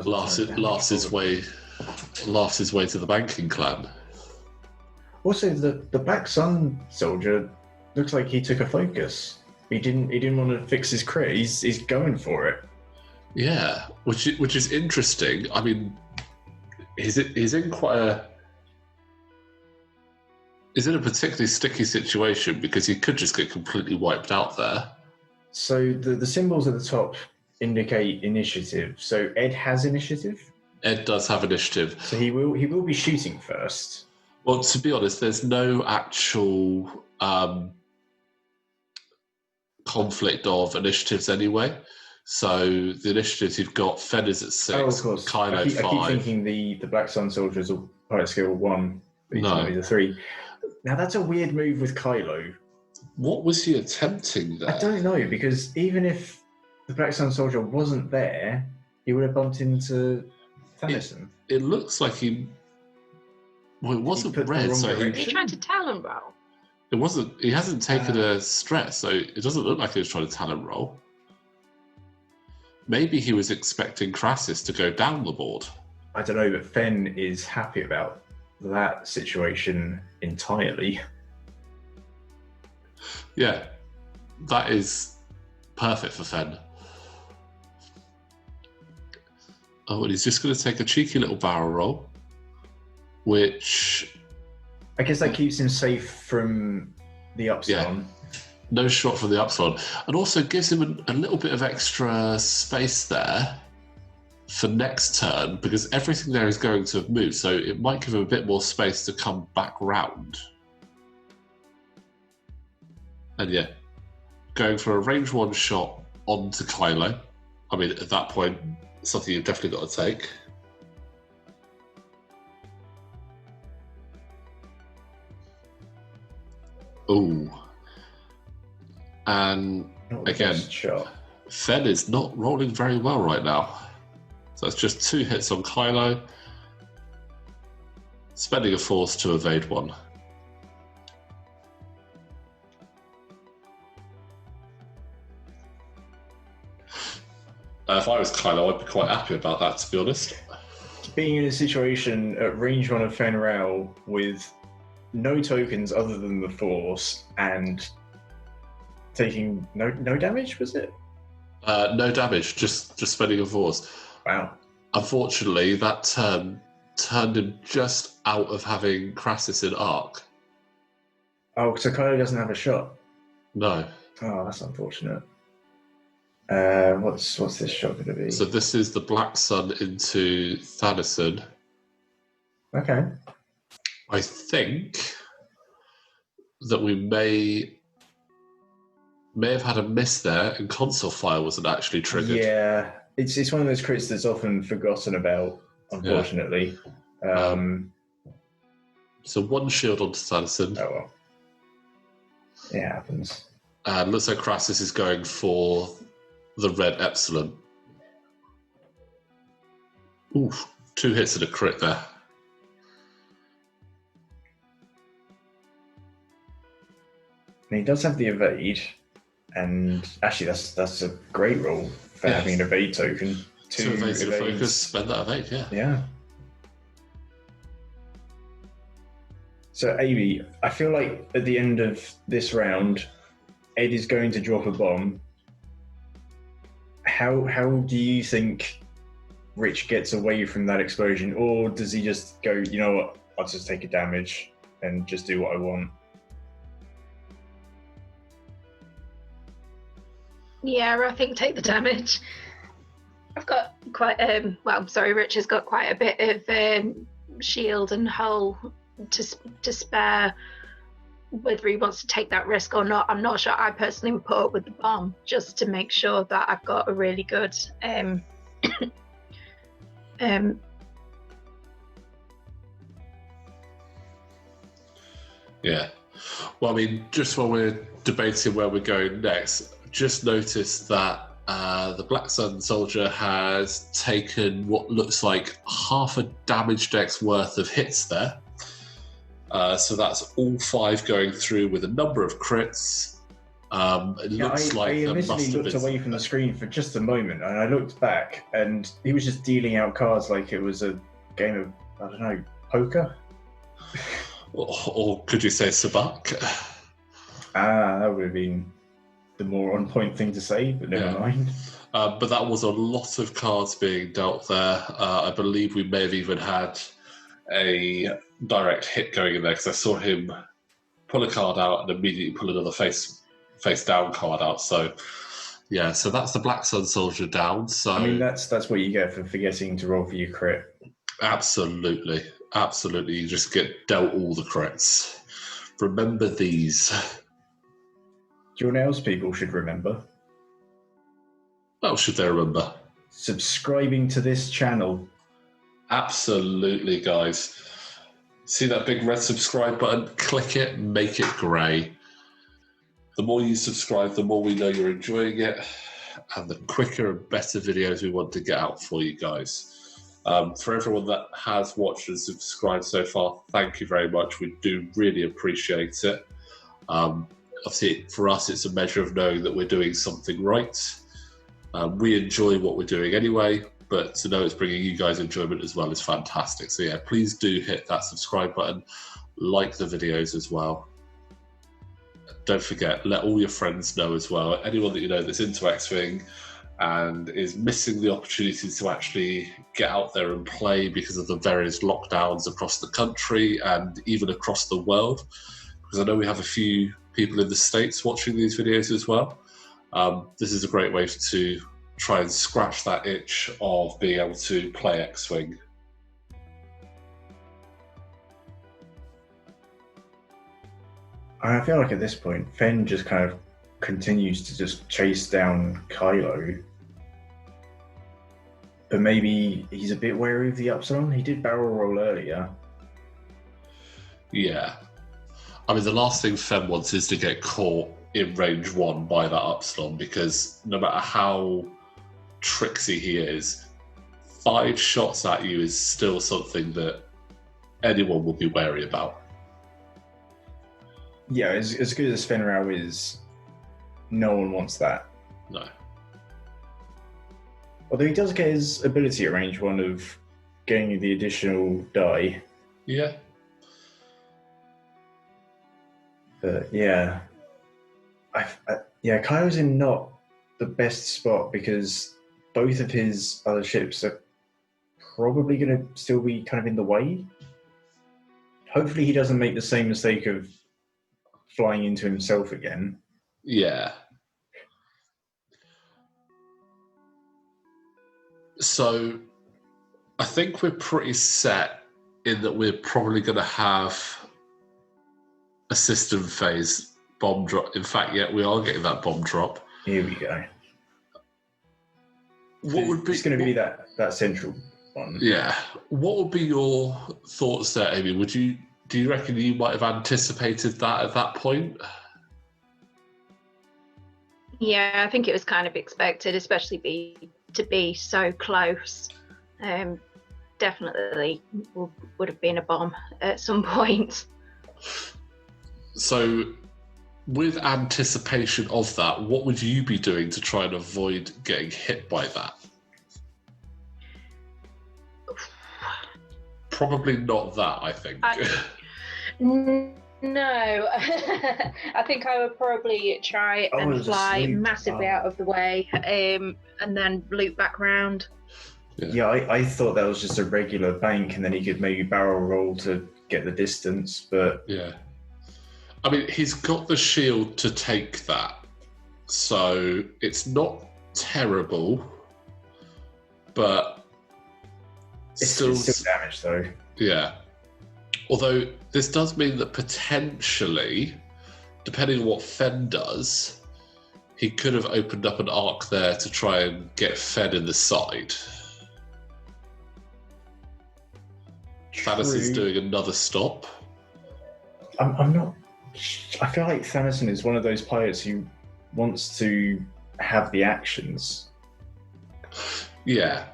laughs his way to the banking clan. Also, the Black Sun soldier looks like he took a focus. He didn't want to fix his crit. He's going for it. Yeah, which is interesting. I mean, he's in He's in a particularly sticky situation because he could just get completely wiped out there. So the symbols at the top indicate initiative. So Ed has initiative? Ed does have initiative. So he will be shooting first. Well, to be honest, there's no actual conflict of initiatives anyway. So the initiatives you've got, Fed is at 6, oh, of course. Kylo I keep 5. thinking the Black Sun soldiers are pilot skill 1. But No. He's a 3. Now that's a weird move with Kylo. What was he attempting there? I don't know, because even if the Black Sun soldier wasn't there, he would have bumped into Thanison. It looks like he... Well, it wasn't red, so Are you trying to talent roll? it wasn't... He hasn't taken a stress, so it doesn't look like he was trying to talent roll. Maybe he was expecting Crassus to go down the board. I don't know, but Fen is happy about that situation entirely. Yeah, that is perfect for Fen. Oh, and he's just going to take a cheeky little barrel roll, which... I guess that keeps him safe from the upspawn. Yeah. No shot from the upspawn. And also gives him a little bit of extra space there for next turn, because everything there is going to have moved, so it might give him a bit more space to come back round. And yeah, going for a range 1 shot onto Kylo. I mean, at that point, it's something you've definitely got to take. Ooh. And again, Fed is not rolling very well right now. So it's just 2 hits on Kylo, spending a force to evade 1. If I was Kylo, I'd be quite happy about that, to be honest. Being in a situation at range 1 of Fen Rao with no tokens other than the Force and taking no damage, was it? No damage, just spending a Force. Wow. Unfortunately, that turn turned him just out of having Crassus in Arc. Oh, so Kylo doesn't have a shot? No. Oh, that's unfortunate. What's this shot going to be? So this is the Black Sun into Thanasin. Okay. I think that we may have had a miss there, and Console Fire wasn't actually triggered. Yeah, it's one of those crits that's often forgotten about, unfortunately. Yeah. So 1 shield onto Thanasin. Oh well. It happens. And looks like Crassus is going for the red Epsilon. Oof, 2 hits and a crit there. And he does have the evade, and actually that's a great roll for having an evade token. 2 evades and a focus, spend that evade, yeah. Yeah. So, Amy, I feel like at the end of this round, Ed is going to drop a bomb. How do you think Rich gets away from that explosion? Or does he just go, you know what, I'll just take a damage and just do what I want? Yeah, I think take the damage. I've got quite Rich has got quite a bit of shield and hull to spare. Whether he wants to take that risk or not, I'm not sure. I personally would put up with the bomb just to make sure that I've got a really good Yeah. Well, I mean, just while we're debating where we're going next, just noticed that the Black Sun soldier has taken what looks like half a damage deck's worth of hits there. So that's all 5 going through with a number of crits. It looks like I initially looked away from the screen for just a moment, and I looked back, and he was just dealing out cards like it was a game of, I don't know, poker? Or could you say sabak? That would have been the more on-point thing to say, but never mind. But that was a lot of cards being dealt there. I believe we may have even had a direct hit going in there, because I saw him pull a card out and immediately pull another face down card out. So yeah, so that's the Black Sun soldier down. So I mean, that's what you get for forgetting to roll for your crit. Absolutely. You just get dealt all the crits. Remember these. Do you know what else people should remember? What else should they remember? Subscribing to this channel. Absolutely, guys. See that big red subscribe button? Click it, make it grey. The more you subscribe, the more we know you're enjoying it, and the quicker and better videos we want to get out for you guys. For everyone that has watched and subscribed so far, thank you very much. We do really appreciate it. Obviously, for us, it's a measure of knowing that we're doing something right. We enjoy what we're doing anyway, but to know it's bringing you guys enjoyment as well is fantastic. So yeah, please do hit that subscribe button, like the videos as well. Don't forget, let all your friends know as well. Anyone that you know that's into X-Wing and is missing the opportunity to actually get out there and play because of the various lockdowns across the country and even across the world. Because I know we have a few people in the States watching these videos as well. This is a great way to try and scratch that itch of being able to play X-Wing. I feel like at this point, Fen just kind of continues to just chase down Kylo. But maybe he's a bit wary of the Epsilon. He did barrel roll earlier. Yeah. I mean, the last thing Fen wants is to get caught in range 1 by that Epsilon, because no matter how tricksy he is, 5 shots at you is still something that anyone will be wary about. Yeah, as good as Fen Rao is, no one wants that. No. Although he does get his ability at range 1 of getting the additional die. Yeah. But yeah, Kylo's in not the best spot because both of his other ships are probably going to still be kind of in the way. Hopefully he doesn't make the same mistake of flying into himself again. Yeah. So I think we're pretty set in that we're probably going to have a system phase bomb drop. In fact, yeah, we are getting that bomb drop. Here we go. What would be? It's going to be that central one. Yeah. What would be your thoughts there, Amy? Do you reckon you might have anticipated that at that point? Yeah, I think it was kind of expected, especially to be so close. Definitely would have been a bomb at some point. So, with anticipation of that, what would you be doing to try and avoid getting hit by that? Probably not that, I think. No, I think I would probably try and fly massively out of the way, and then loop back round. Yeah, I thought that was just a regular bank, and then he could maybe barrel roll to get the distance. But yeah, I mean, he's got the shield to take that, so it's not terrible, but it's still damage, though. Yeah. Although this does mean that potentially, depending on what Fen does, he could have opened up an arc there to try and get Fen in the side. Thanos is doing another stop. I'm not. I feel like Thanos is one of those pilots who wants to have the actions. Yeah.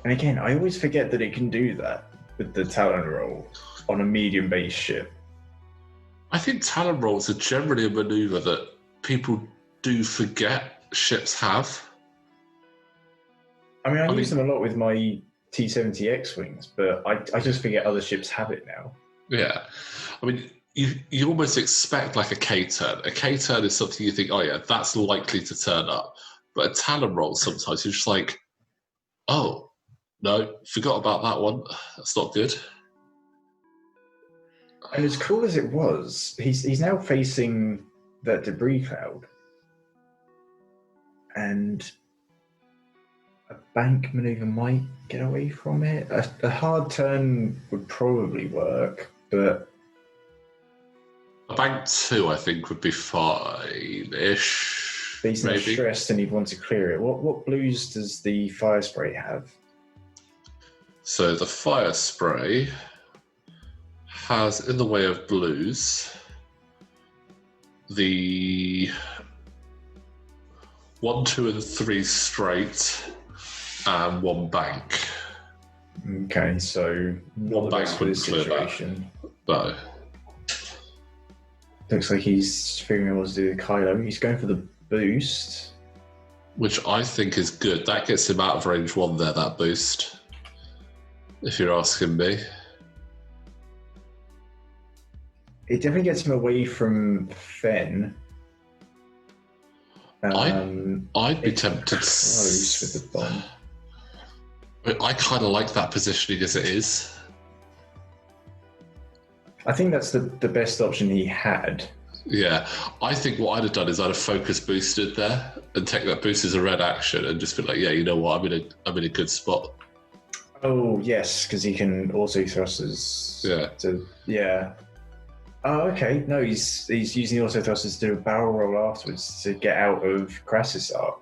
And again, I always forget that it can do that with the Talon roll on a medium base ship. I think Talon rolls are generally a maneuver that people do forget ships have. I mean, I use them a lot with my T-70 X-Wings, but I just forget other ships have it now. Yeah. I mean, you almost expect like a K-turn. A K-turn is something you think, oh yeah, that's likely to turn up. But a Talon roll, sometimes you're just like, oh, no, forgot about that one. That's not good. And as cool as it was, he's now facing that debris cloud. And a bank maneuver might get away from it. A hard turn would probably work, but a bank 2, I think, would be fine-ish. But he's not stressed and he'd want to clear it. What blues does the fire spray have? So the fire spray has, in the way of blues, the 1, 2, and 3 straight, and 1 bank. Okay, so one bank for this situation. No. Looks like he's figuring out what to do with Kylo. He's going for the boost, which I think is good. That gets him out of range 1 there, that boost. If you're asking me. It definitely gets him away from Fen. I'd be tempted to close with the bomb. I kind of like that positioning as it is. I think that's the best option he had. Yeah, I think what I'd have done is I'd have focus boosted there and take that boost as a red action and just be like, yeah, you know what, I'm in a good spot. Oh yes, because he can auto thrusters. Yeah. Yeah. Oh, okay. No, he's using the auto thrusters to do a barrel roll afterwards to get out of Crassus arc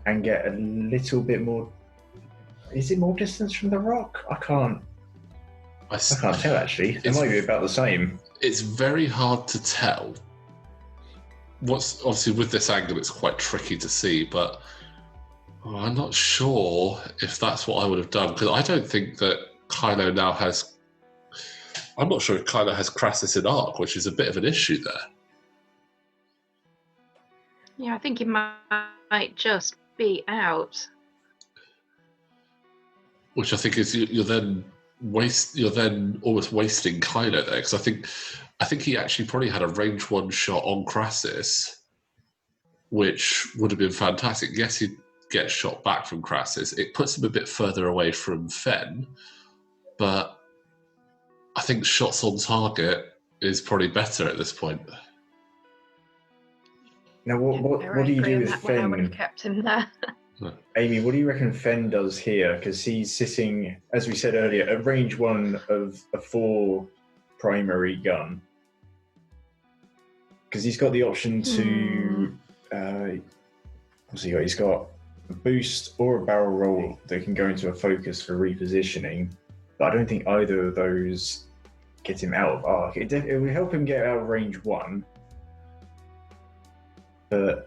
and get a little bit more. Is it more distance from the rock? I can't tell actually. It might be about the same. It's very hard to tell. What's obviously with this angle, it's quite tricky to see, but I'm not sure if that's what I would have done because I don't think that Kylo now has. I'm not sure if Kylo has Crassus in arc, which is a bit of an issue there. Yeah, I think he might just be out. Which I think is you're then almost wasting Kylo there, because I think he actually probably had a range 1 shot on Crassus, which would have been fantastic. Yes, he'd get shot back from Crassus. It puts him a bit further away from Fen, but I think shots on target is probably better at this point. Now, what do you do with Fen? I would have kept him there. Amy, what do you reckon Fen does here? Because he's sitting, as we said earlier, at range 1 of a 4 primary gun. Because he's got the option to... what's he got? He's got a boost or a barrel roll that can go into a focus for repositioning. But I don't think either of those get him out of arc. It would help him get out of range 1. But...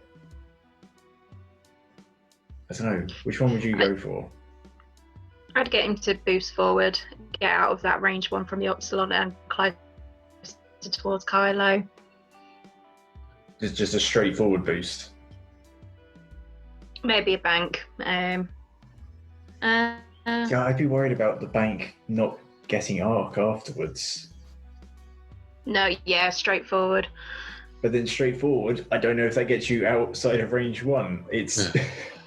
I don't know. Which one would you go for? I'd get him to boost forward, get out of that range 1 from the Upsilon and closer towards Kylo. It's just a straightforward boost. Maybe a bank. Yeah, I'd be worried about the bank not getting arc afterwards. No, yeah, straightforward. But then straightforward, I don't know if that gets you outside of range 1. It's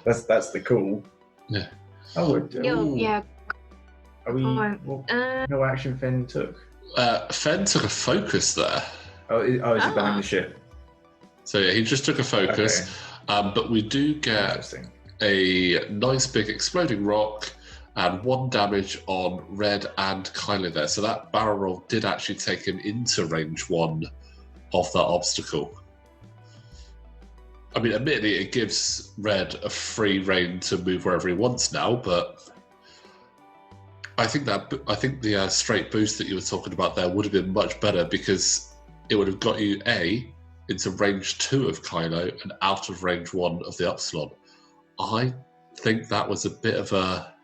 that's the call. Yeah. I would. Yeah. Are we? No action Fen took. Fen took a focus there. Is it behind the ship? So yeah, he just took a focus. Okay. But we do get a nice big exploding rock and 1 damage on Red and Kylo there. So that barrel roll did actually take him into range 1 of that obstacle. I mean, admittedly, it gives Red a free rein to move wherever he wants now, but I think the straight boost that you were talking about there would have been much better, because it would have got you into range 2 of Kylo and out of range 1 of the Upsilon. I think that was a bit of a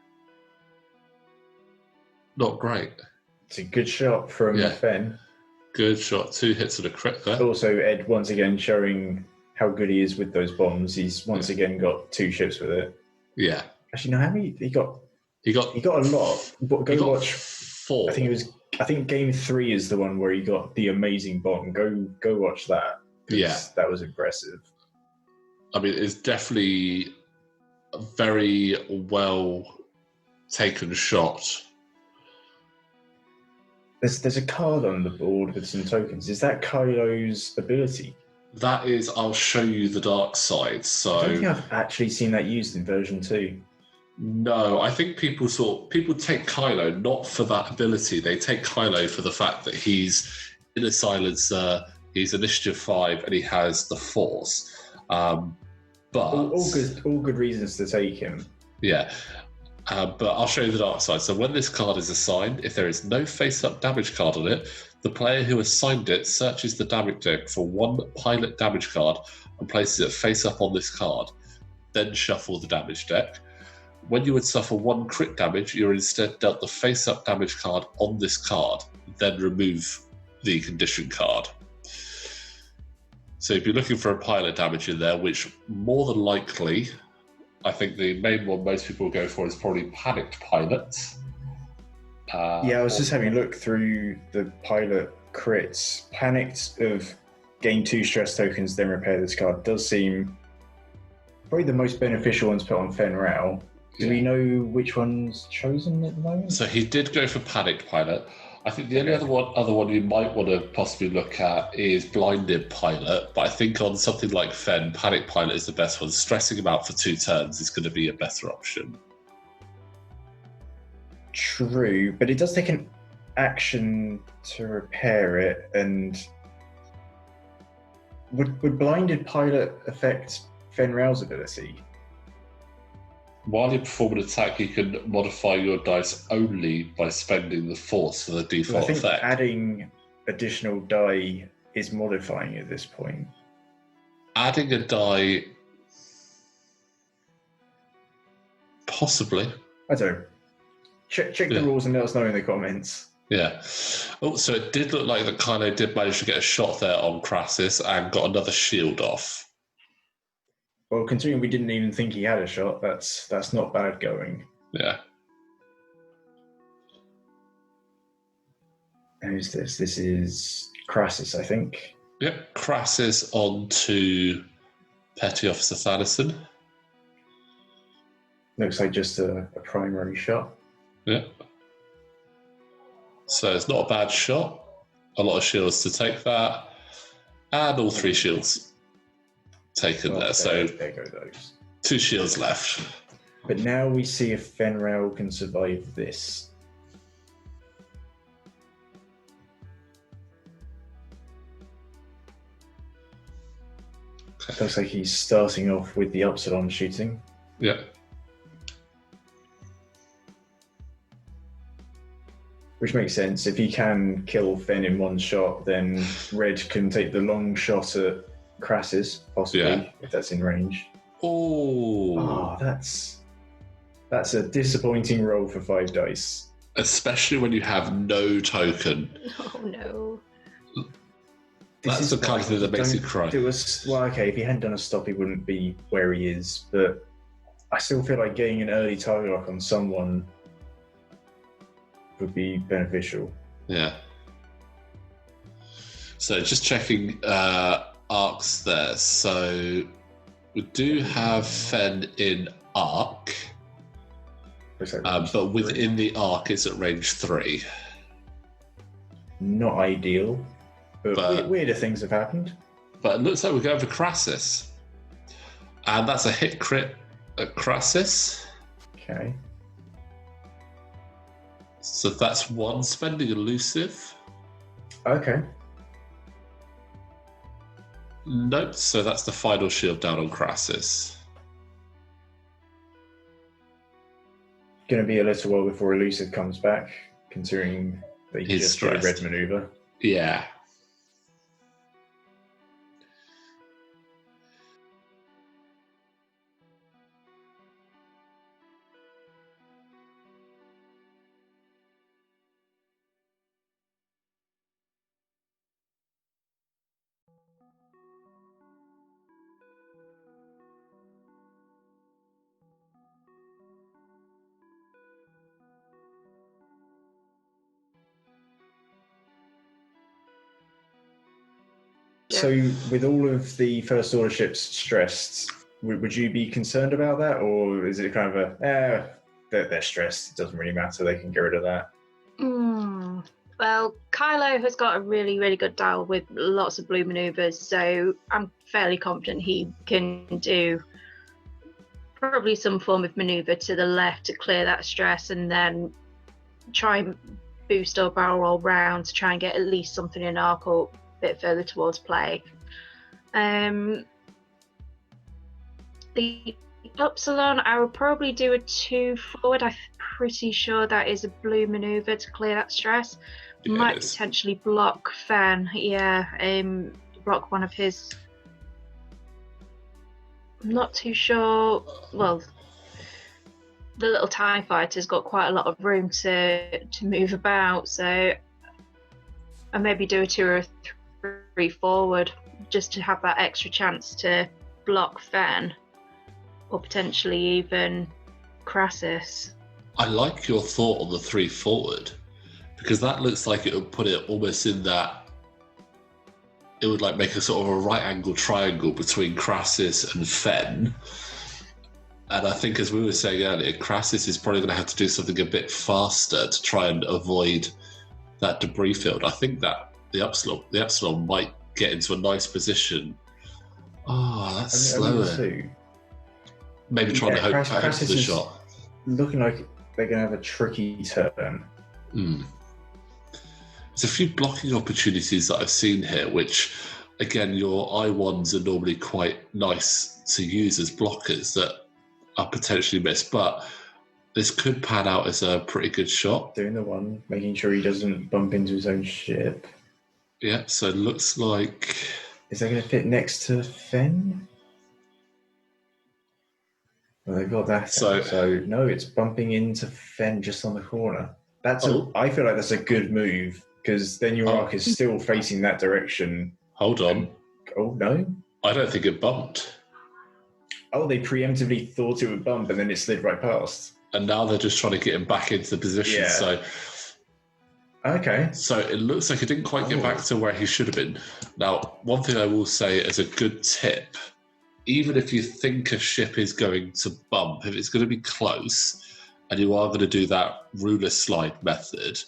not great. It's a good shot from Fen. Good shot. 2 hits and a crit there. Also, Ed once again showing how good he is with those bombs. He's once again got 2 ships with it. Yeah. Actually, no, how many he got? He got a lot. But go watch 4. I think game 3 is the one where he got the amazing bomb. Go watch that. Yeah. That was impressive. I mean, it's definitely a very well taken shot. There's a card on the board with some tokens. Is that Kylo's ability? That is, I'll show you the dark side. So I don't think I've actually seen that used in version 2. No, I think people take Kylo not for that ability. They take Kylo for the fact that he's in a silencer, he's initiative 5, and he has the Force. But all good reasons to take him. Yeah. But I'll show you the dark side. So when this card is assigned, if there is no face-up damage card on it, the player who assigned it searches the damage deck for 1 pilot damage card and places it face-up on this card. Then shuffle the damage deck. When you would suffer 1 crit damage, you're instead dealt the face-up damage card on this card. Then remove the condition card. So if you're looking for a pilot damage in there, which more than likely... I think the main one most people go for is probably Panicked Pilot. I was just having a look through the pilot crits. Panicked of gain 2 stress tokens, then repair this card does seem probably the most beneficial one to put on Fen Rao. Do we know which one's chosen at the moment? So he did go for Panicked Pilot. I think the only other one you might want to possibly look at is Blinded Pilot, but I think on something like Fen, Panic Pilot is the best one. Stressing him out for 2 turns is going to be a better option. True, but it does take an action to repair it, and would Blinded Pilot affect Fen Rao's ability? While you perform an attack, you can modify your dice only by spending the Force for the default effect. I think adding additional die is modifying at this point. Adding a die... Possibly. I don't know. Check the rules and let us know in the comments. Yeah. Oh, so it did look like that Kylo did manage to get a shot there on Crassus and got another shield off. Well, considering we didn't even think he had a shot, that's not bad going. Yeah. Who's this? This is Crassus, I think. Yep. Crassus on to Petty Officer Thaddeson. Looks like just a primary shot. Yeah. So it's not a bad shot. A lot of shields to take that. And all 3 shields taken there. So there go those. 2 shields left. But now we see if Fenrail can survive this. Okay. Looks like he's starting off with the Upsilon shooting. Yeah. Which makes sense. If he can kill Fen in one shot, then Red can take the long shot at Crassus, possibly, if that's in range. Oh, that's a disappointing roll for 5 dice. Especially when you have no token. Oh no. That's the kind of thing that makes you cry. Well, okay, if he hadn't done a stop, he wouldn't be where he is. But I still feel like getting an early target lock on someone would be beneficial. Yeah. So just checking arcs there. So we do have Fen in arc, but within the arc it's at range 3. Not ideal, but weirder things have happened. But it looks like we're going for Crassus. And that's a hit crit at Crassus. Okay. So that's 1 spending elusive. Okay. Nope, so that's the final shield down on Crassus. Going to be a little while before elusive comes back, considering that he just did a red maneuver. Yeah. So, with all of the First Order ships stressed, would you be concerned about that, or is it kind of they're stressed, it doesn't really matter, they can get rid of that? Well, Kylo has got a really, really good dial with lots of blue maneuvers, so I'm fairly confident he can do probably some form of maneuver to the left to clear that stress, and then try and boost or barrel roll round to try and get at least something in arc or bit further towards play. The Upsilon, I would probably do a 2 forward. I'm pretty sure that is a blue maneuver to clear that stress. Yeah, might potentially block Fen. Yeah, block one of his. I'm not too sure. Well, the little TIE fighter's got quite a lot of room to move about, so I maybe do a 2 or a 3 forward just to have that extra chance to block Fen or potentially even Crassus. I like your thought on the 3 forward, because that looks like it would put it almost in that it would like make a sort of a right angle triangle between Crassus and Fen. And I think, as we were saying earlier, Crassus is probably going to have to do something a bit faster to try and avoid that debris field. I think that the Epsilon might get into a nice position. Oh, that's slower. Maybe trying to hope for the shot. Looking like they're going to have a tricky turn. There's a few blocking opportunities that I've seen here, which, again, your I1s are normally quite nice to use as blockers that are potentially missed, but this could pan out as a pretty good shot. Doing the one, making sure he doesn't bump into his own ship. Yeah, so it looks like... Is that going to fit next to Fen? Well, they've got that. So no, it's bumping into Fen just on the corner. I feel like that's a good move, because then your arc is still facing that direction. Hold on. Oh, no? I don't think it bumped. Oh, they preemptively thought it would bump and then it slid right past. And now they're just trying to get him back into the position. Yeah. So it looks like he didn't quite get back to where he should have been. Now, one thing I will say as a good tip, even if you think a ship is going to bump, if it's going to be close and you are going to do that ruler slide method,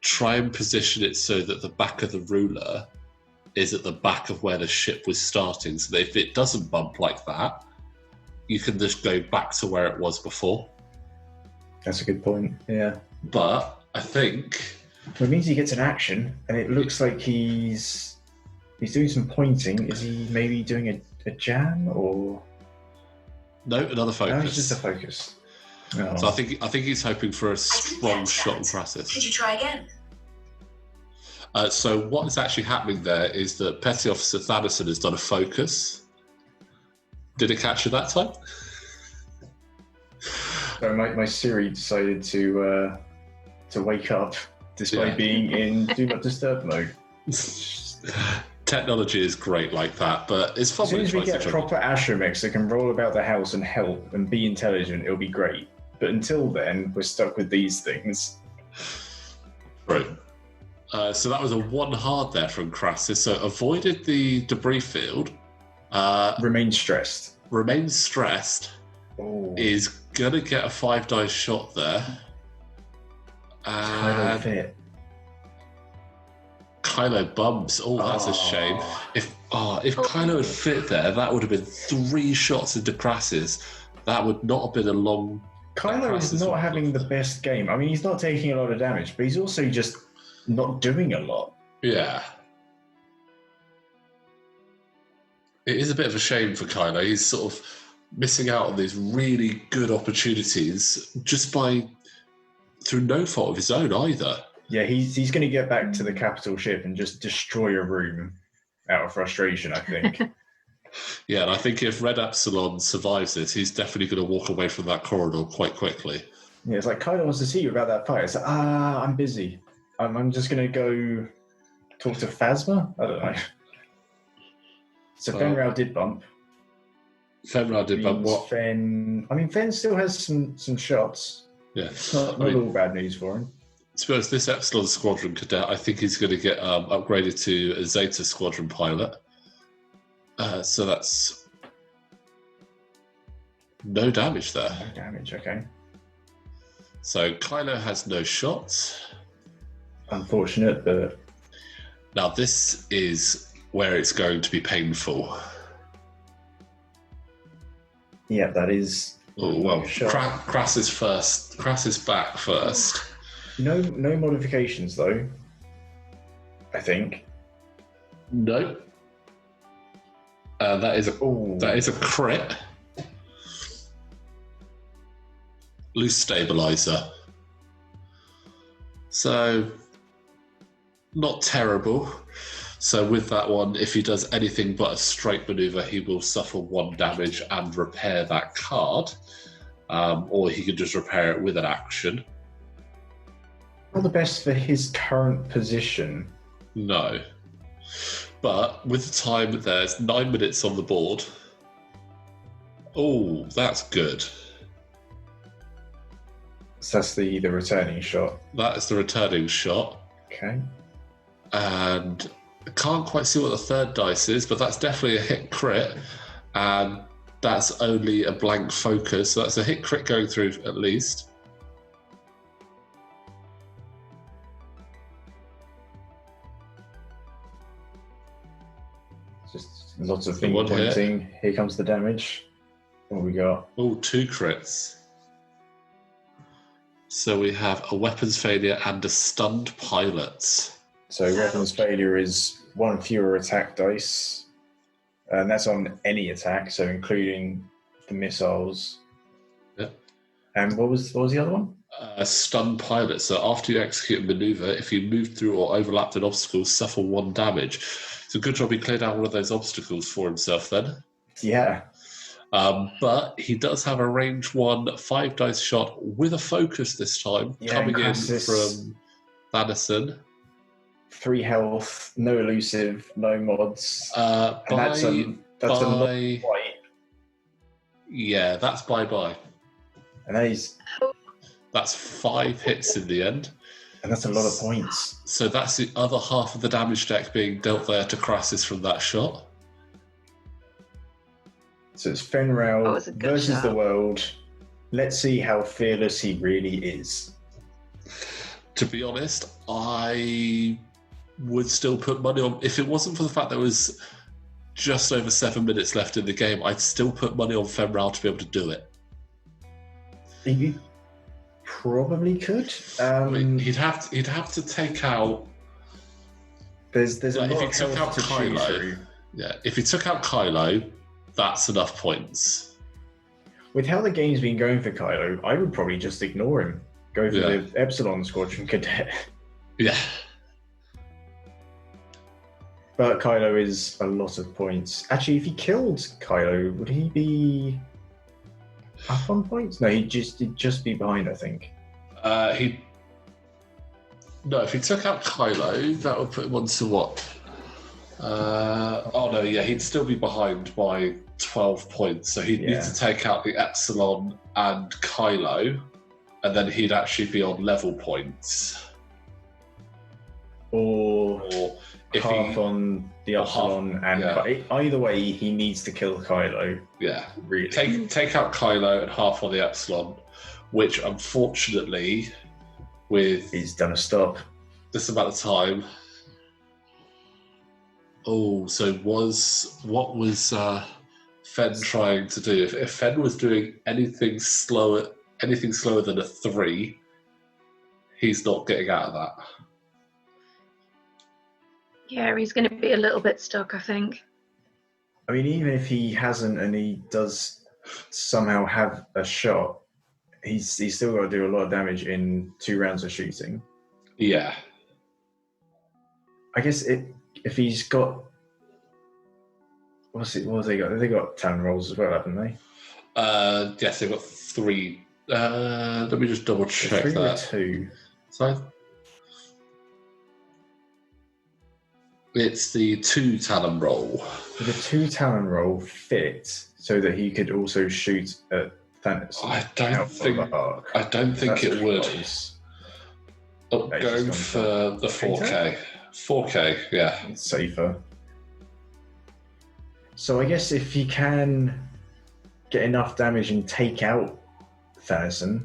try and position it so that the back of the ruler is at the back of where the ship was starting. So that if it doesn't bump like that, you can just go back to where it was before. That's a good point, yeah. But I think... Well, it means he gets an action, and it looks like he's doing some pointing. Is he maybe doing a jam, or...? No, another focus. No, it's just a focus. Oh. So I think he's hoping for a strong shot on Crassus. Could you try again? So what is actually happening there is that Petty Officer Thanison has done a focus. Did it catch you that time? So my Siri decided to wake up despite being in Do Not Disturb mode. Technology is great like that, but it's fun. As soon as we get proper astromechs that can roll about the house and help and be intelligent, it'll be great. But until then, we're stuck with these things. Right. So that was a 1 hard there from Crassus. So avoided the debris field. Remain stressed. Remain stressed. Oh. Is gonna get a 5 dice shot there. Kylo fit. Kylo bumps. Oh, that's a shame. If Kylo had fit there, that would have been 3 shots into Crassus. That would not have been a long... Kylo is not having the best game. I mean, he's not taking a lot of damage, but he's also just not doing a lot. Yeah. It is a bit of a shame for Kylo. He's sort of missing out on these really good opportunities just through no fault of his own either. Yeah, he's going to get back to the capital ship and just destroy a room out of frustration, I think. Yeah, and I think if Red Epsilon survives this, he's definitely going to walk away from that corridor quite quickly. Yeah, it's like, Kylo wants to see you about that fight. It's like, I'm busy. I'm just going to go talk to Phasma? I don't know. So Fenrir did bump. Fenrir did bump what? Fen still has some shots. Yeah. Not all bad news for him. To be honest, this Epsilon Squadron cadet, I think he's going to get upgraded to a Zeta Squadron pilot. So that's no damage there. No damage, okay. So Kylo has no shots. Unfortunate, but... Now this is where it's going to be painful. Yeah, that is... Oh, well, Crassus first. Crassus back first. No modifications, though. I think. No. That is a crit. Loose stabilizer. So, not terrible. So with that one, if he does anything but a straight maneuver, he will suffer 1 damage and repair that card. Or he can just repair it with an action. Not the best for his current position. No. But with the time, there's 9 minutes on the board. Oh, that's good. So that's the returning shot. That is the returning shot. Okay. And I can't quite see what the third dice is, but that's definitely a hit crit. And that's only a blank focus. So that's a hit crit going through at least. Just lots of finger pointing. Here comes the damage. What have we got? Oh, 2 crits. So we have a weapons failure and a stunned pilot. So weapons failure is 1 fewer attack dice. And that's on any attack, so including the missiles. Yep. And what was the other one? Stunned pilot. So after you execute a maneuver, if you move through or overlapped an obstacle, suffer 1 damage. So good job he cleared out one of those obstacles for himself then. Yeah. But he does have a range 1 5 dice shot with a focus this time, coming in from Thanison. 3 health, no elusive, no mods. And that's a white. Yeah, that's bye-bye. And That's 5 hits in the end. And that's a lot of points. So that's the other half of the damage deck being dealt there to Crassus from that shot. So it's Fenrir versus shot. the world. Let's see how fearless he really is. To be honest, I would still put money on... If it wasn't for the fact there was just over 7 minutes left in the game, I'd still put money on Fenrir to be able to do it. You probably could. I mean, he'd have to take out... There's a lot if he of took out health to choose Kylo, through. yeah, if he took out Kylo, that's enough points. With how the game's been going for Kylo, I would probably just ignore him. Go for the Epsilon Squadron Cadet. Yeah. But Kylo is a lot of points. Actually, if he killed Kylo, would he be up on points? No, he'd just be behind, I think. No, if he took out Kylo, that would put him on to what? He'd still be behind by 12 points. So he'd need to take out the Epsilon and Kylo, and then he'd actually be on level points. Or if half on the Epsilon and either way, he needs to kill Kylo. Yeah, really. Take out Kylo and half on the Epsilon, which unfortunately, with he's done a stop. This amount of time. Oh, so what was Fen trying to do? If Fen was doing anything slower than a 3, he's not getting out of that. Yeah, he's going to be a little bit stuck, I think. I mean, even if he hasn't and he does somehow have a shot, he's still got to do a lot of damage in 2 rounds of shooting. Yeah. I guess if he's got... What have they got? They got talon rolls as well, haven't they? Yes, they've got 3. Let me just double check 3 that. or 2? Sorry? It's the 2 talon roll. Would the 2 talon roll fit so that he could also shoot at Thanos? I don't think it would. Going for the 4K. 4K, yeah. It's safer. So I guess if he can get enough damage and take out Thanos,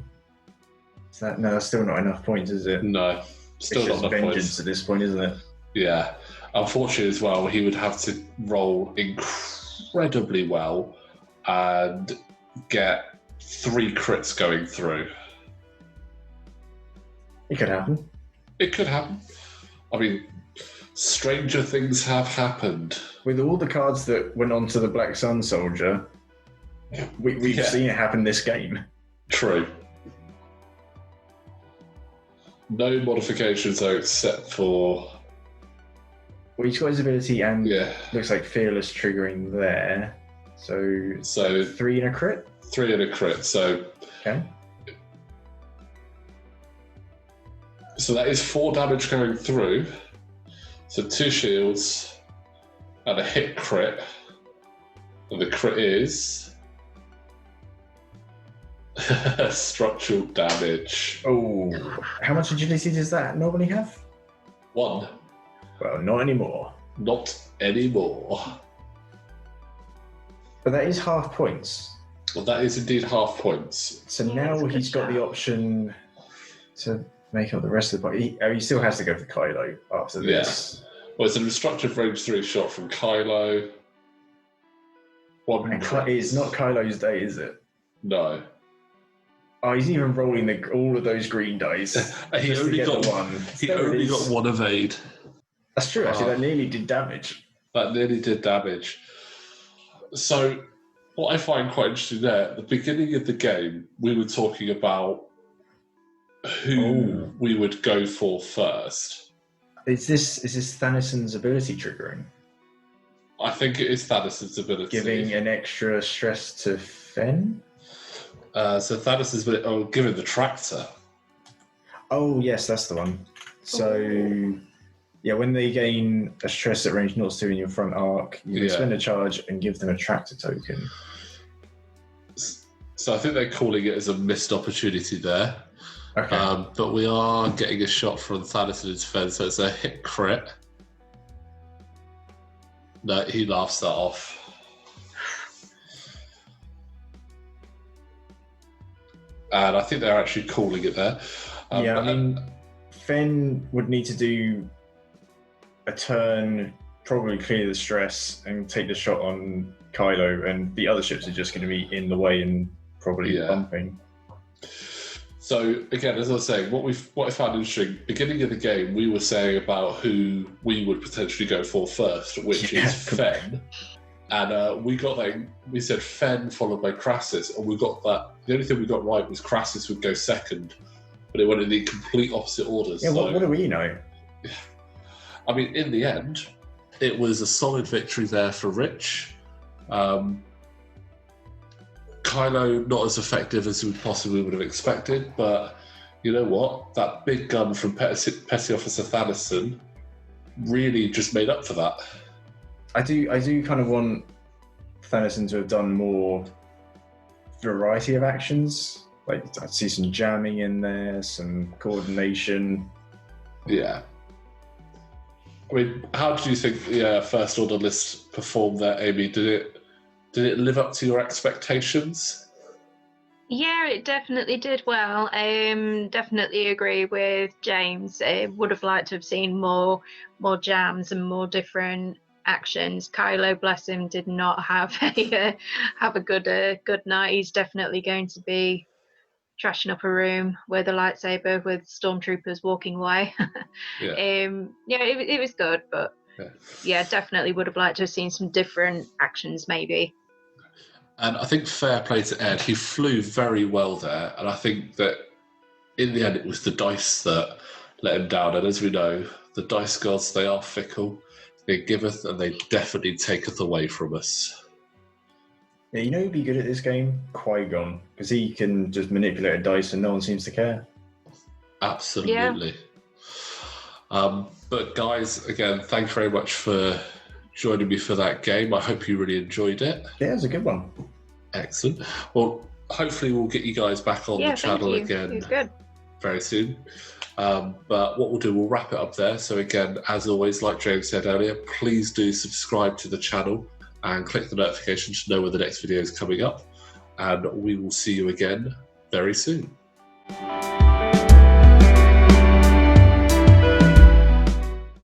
that's still not enough points, is it? No, still it's not just enough vengeance points at this point, isn't it? Yeah. Unfortunately as well, he would have to roll incredibly well and get 3 crits going through. It could happen. It could happen. I mean, stranger things have happened. With all the cards that went on to the Black Sun Soldier, we've seen it happen this game. True. No modifications though, except for... Well, he's got his ability and looks like Fearless triggering there. So 3 and a crit? 3 and a crit, so... Okay. So that is 4 damage going through. So 2 shields and a hit crit. And the crit is... structural damage. Oh, how much agility does that normally have? 1. Well, not anymore. Not anymore. But that is half points. Well, that is indeed half points. So now he's got the option to make up the rest of the body. He still has to go for Kylo after this. Yes. Well, it's a destructive range 3 shot from Kylo. It's not Kylo's day, is it? No. Oh, he's even rolling all of those green dice. He only got one. He only got 1 evade. That's true, actually. That nearly did damage. So, what I find quite interesting there, at the beginning of the game, we were talking about who we would go for first. Is this Thanos's ability triggering? I think it is Thanos' ability. Giving an extra stress to Fen? So Thanos' ability, giving the tractor. Oh, yes, that's the one. So, yeah, when they gain a stress at range 0-2 in your front arc, you can spend a charge and give them a tractor token. So I think they're calling it as a missed opportunity there. Okay. But we are getting a shot from Thanos in his defense, so it's a hit crit. No, he laughs that off. And I think they're actually calling it there. Yeah, I mean, Fen would need to do a turn, probably clear the stress and take the shot on Kylo, and the other ships are just going to be in the way and probably bumping. So again, as I was saying, what I found interesting, beginning of the game, we were saying about who we would potentially go for first, which is Fen. And we got that. We said Fen followed by Crassus, and we got that. The only thing we got right was Crassus would go second, but it went in the complete opposite orders. Yeah, so, what do we know? I mean, in the end, it was a solid victory there for Rich. Kylo not as effective as we possibly would have expected, but you know what? That big gun from Petty Officer Thanison really just made up for that. I do kind of want Thanison to have done more variety of actions. Like, I'd see some jamming in there, some coordination. Yeah. I mean, how did you think the First Order list performed there, Amy? Did it live up to your expectations? Yeah, it definitely did well. Definitely agree with James. Would have liked to have seen more jams and more different actions. Kylo, bless him, did not have a good night. He's definitely going to be trashing up a room with a lightsaber with stormtroopers walking away. It was good, but definitely would have liked to have seen some different actions maybe. And I think fair play to Ed. He flew very well there, and I think that in the end it was the dice that let him down. And as we know, the dice gods, they are fickle. They giveth and they definitely taketh away from us. Yeah, you know who'd be good at this game? Qui-Gon, because he can just manipulate a dice and no one seems to care. Absolutely. Yeah. But guys, again, thanks very much for joining me for that game. I hope you really enjoyed it. Yeah, it was a good one. Excellent. Well, hopefully we'll get you guys back on the channel again. It was good. Very soon. But what we'll do, we'll wrap it up there. So again, as always, like James said earlier, please do subscribe to the channel and click the notification to know when the next video is coming up. And we will see you again very soon.